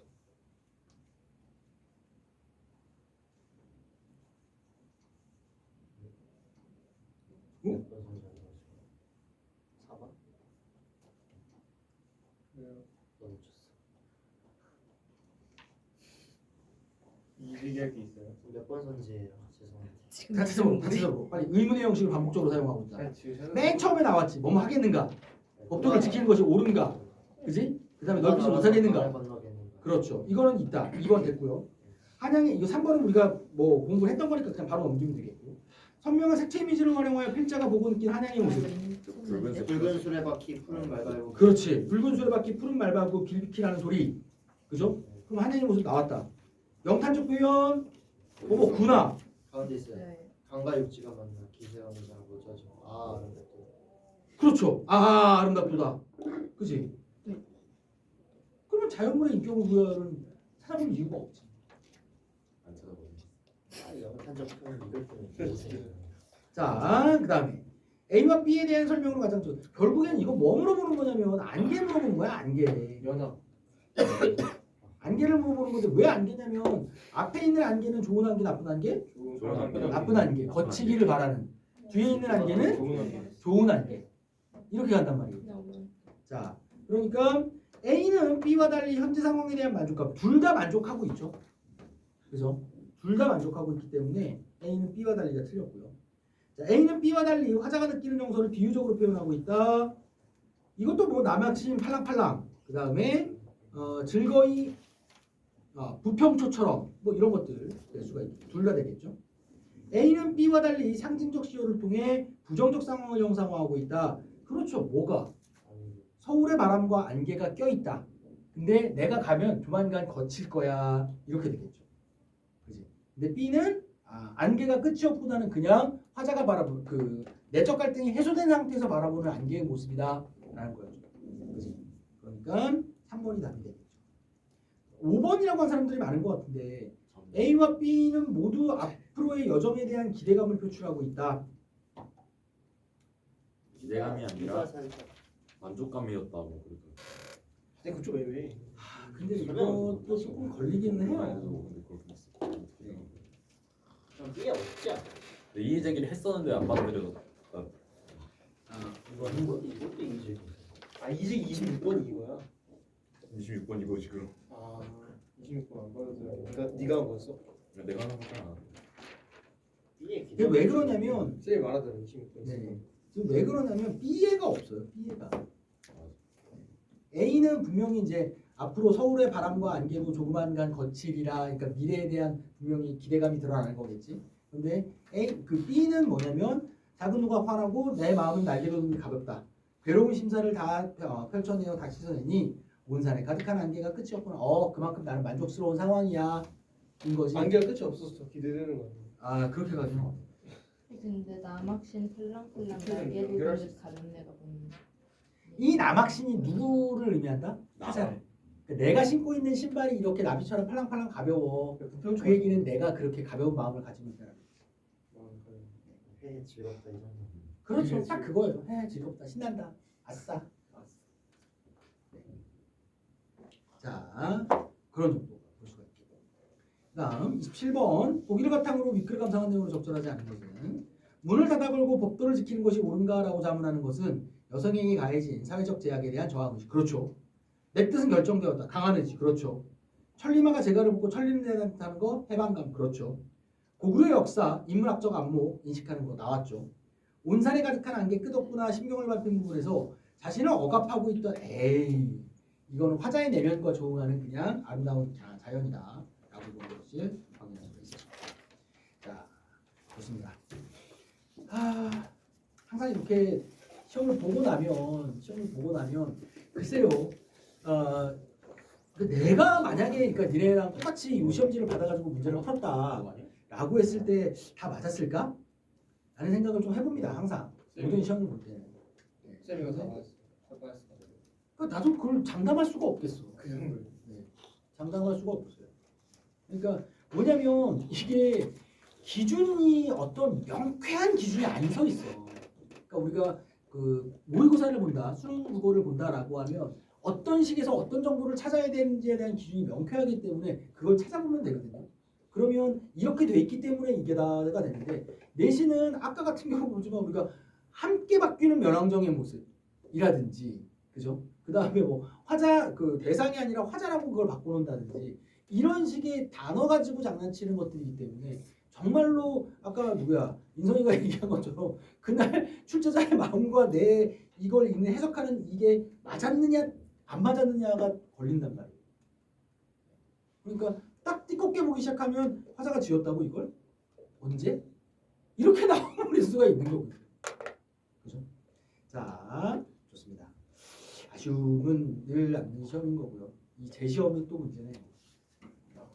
몇 번 선정해가지고 4번? 너 놓쳤어. 얘기할 게 있어요. 몇 번 선지예요? 죄송합니다. 지금 같이 써보 같이 써보 빨리 의문의 형식을 반복적으로 사용하고 있다. 지금 맨 처음에 나왔지. 뭐뭐 하겠는가? 법도를 지키는 것이 옳은가? 그지? 그 다음에 넓히지 못하겠는가? 건너겠는가? 그렇죠. 이거는 있다. 2번 됐고요. 한양의 이거 3번은 우리가 뭐 공부를 했던 거니까 그냥 바로 넘기면 되겠고. 선명한 색채 이미지를 활용하여 필자가 보고 느낀 한양의 모습. 붉은색 붉은 수레바퀴 푸른 말발굽. 그렇지. 붉은 수레바퀴 푸른 말바구 길비키라는 소리. 그죠? 그럼 한양의 모습 나왔다. 영탄적 표현. 뭐 구나. 가운데 있어요. 네. 강과 육지가 만나 기세왕자하고 저죠. 아 아름답다. 그렇죠. 아 아름답도다. 그지? 네. 그러면 자연물의 인격을 부여하는 찾아볼 이유가 없지. 안 찾아보네. 아 영탄적 표현 이걸 보면 자, 그 다음에 A와 B에 대한 설명으로 가장 좋. 결국엔 이거 뭐 물어보는 거냐면 안개 물어보는 거야. 안개. 연합. 안개를 물어보는 건데 왜 안개냐면 앞에 있는 안개는 좋은 안개, 나쁜 안개? 좋은 안개. 나쁜 안개. 거치기를 바라는. 뒤에 있는 안개는 좋은 안개. 좋은 안개. 이렇게 간단 말이에요. 자, 그러니까 A는 B와 달리 현재 상황에 대한 만족감. 둘 다 만족하고 있죠. 그죠? 둘 다 만족하고 있기 때문에 A는 B와 달리가 틀렸고요. 자, A는 B와 달리 화자가 느끼는 정서를 비유적으로 표현하고 있다. 이것도 뭐 남학신 팔랑팔랑. 그 다음에 즐거이 부평초처럼 뭐 이런 것들 될 수가 있죠. 둘 다 되겠죠. A는 B와 달리 상징적 시효를 통해 부정적 상황을 형상화하고 있다. 그렇죠. 뭐가? 서울의 바람과 안개가 껴있다. 근데 내가 가면 조만간 거칠 거야. 이렇게 되겠죠. 그지? 근데 B는 안개가 끝이 없보다는 그냥 화자가 바라보는 그 내적 갈등이 해소된 상태에서 바라보는 안개의 모습이다. 라는 거죠. 그지? 그러니까 3번이 답이 되겠죠. 5번이라고 한 사람들이 많은 것 같은데 A와 B는 모두 앞으로의 여정에 대한 기대감을 표출하고 있다. 기대감이 아니라 B가 살짝 만족감이었다고 그러더라고요. 근데 그쪽 애매해. 근데 이것도 조금 걸리기는 해요. 근데 그렇게 했어. 어떻게 생각해? 그럼 B에 없지 않아? 근데 이의 제기를 했었는데 안 받아들여서 이것도 이제 아 이제 26번이 이거야. 26번 이거지 그럼. 아 26번 안 받아들여. 네가 한 거였어? 내가 하는 거잖아. B에 이게 왜 그러냐면 쌤이 말하잖아 26번. 네. 지금 왜 그러냐면 B애가 없어요. B애가. A는 분명히 이제 앞으로 서울의 바람과 안개로 조그만간 거칠이라 그러니까 미래에 대한 분명히 기대감이 드러나는 거겠지. 근데 그 B는 뭐냐면 작은 누가 화나고 내 마음은 날개로 든듯 가볍다. 괴로운 심사를 다 펼쳐내어 다시 씻어내니 온 산에 가득한 안개가 끝이 없구나. 그만큼 나는 만족스러운 상황이야. 인 거지. 안개가 끝이 없어서 더 기대되는 거 아니야? 그렇게 가지는 거. 근데 남학신 펄랑펄랑 날개로 연결할 수 듯 가는 애가 보는. 이 남학신이 누구를 의미한다? 화자를. 그러니까 내가 신고 있는 신발이 이렇게 나비처럼 팔랑팔랑 가벼워. 그 얘기는 내가 그렇게 가벼운 마음을 가지고 있다는 거지. 회 즐겁다 이 정도. 그렇죠. 딱 그거예요. 즐겁다, 신난다, 아싸. 네. 자, 그런 정도 볼 수가 있겠고. 그다음 27번 보기를 바탕으로 윗글 감상한 내용으로 적절하지 않은 것은 문을 닫아 걸고 법도를 지키는 것이 옳은가라고 자문하는 것은 여성에게 가해진 사회적 제약에 대한 저항 의식. 그렇죠. 내 뜻은 결정되었다. 강한 의지. 그렇죠. 천리마가 재갈을 벗고 천리는 대한다는 거 해방감. 그렇죠. 고구려의 역사, 인문학적 안목 인식하는 거 나왔죠. 온산에 가득한 안개 끝없구나 심경을 밟힌 부분에서 자신을 억압하고 있던 이거는 화자의 내면과 조응하는 그냥 아름다운 자연이다 라고 보는 것을 확인할 수가 있습니다. 자, 좋습니다. 항상 이렇게 시험을 보고 나면 글쎄요. 내가 만약에 그러니까 니네랑 똑같이 이 시험지를 받아가지고 문제를 풀었다라고 했을 때 다 맞았을까? 라는 생각을 좀 해봅니다. 항상 모든 시험을 볼 때는. 쌤 이거 다 맞았어. 그러니까 나도 그걸 장담할 수가 없겠어. 그 정도. 장담할 수가 없어요. 그러니까 뭐냐면 이게 기준이 어떤 명쾌한 기준이 안 서 있어. 그러니까 우리가 그 모의고사를 본다, 수능 국어를 본다라고 하면 어떤 식에서 어떤 정보를 찾아야 되는지에 대한 기준이 명쾌하기 때문에 그걸 찾아보면 되거든요. 그러면 이렇게 돼 있기 때문에 이게 다가 되는데 내신은 아까 같은 경우 보지만 우리가 함께 바뀌는 면왕정의 모습이라든지 그죠? 그 다음에 뭐 화자 그 대상이 아니라 화자라고 그걸 바꿔놓는다든지 이런 식의 단어 가지고 장난치는 것들이기 때문에 정말로 아까 누구야 인성이가 얘기한 것처럼 그날 출제자의 마음과 내 이걸 읽는 해석하는 이게 맞았느냐 안 맞았느냐가 걸린단 말이에요. 그러니까 딱 띠껍게 보기 시작하면 화자가 지었다고 이걸 언제 이렇게 나올 수가 있는 거거든요. 그죠? 자, 좋습니다. 아쉬움은 늘 남는 시험인 거고요. 이 재시험이 또 문제네요.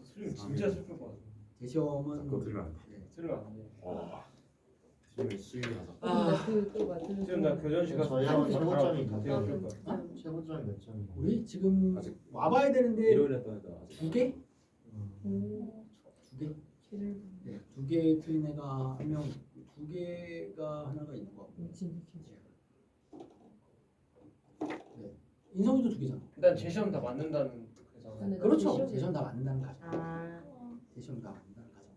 수능 진짜 슬플 것 같아. 재시험은 그거 들으면 안 돼. 들으면 안 돼. 지금 시위하자. 그거 맞으면 지금 나 교전 시간 저희랑 최고점이 다 같아요. 태워줄 거야. 최고점이 몇 점이에요? 우리 지금 아직 와봐야 되는데 일요일 했던 애들 아직 2개? 음. 2개? 길을 네, 2개 틀린 애가 한 명, 2개가 하나가 있는 거 같고. 네, 인성이도 2개잖아. 일단 제 시험 다 맞는다는 그래서. 그렇죠. 재시험 다 맞는다는 가정. 아 재시험 다 맞는다는 가정.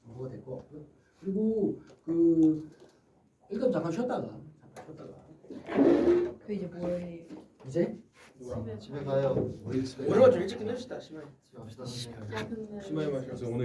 정보가 될 것 같고요. 그리고 그 일단 잠깐 쉬었다가 그 이제 뭘 해요? 이제 집에 가요. 오늘만 좀 일찍 끝냅시다. 심하게. 집에 갑시다. 야 근데 심하게 마셔. 그래서 오늘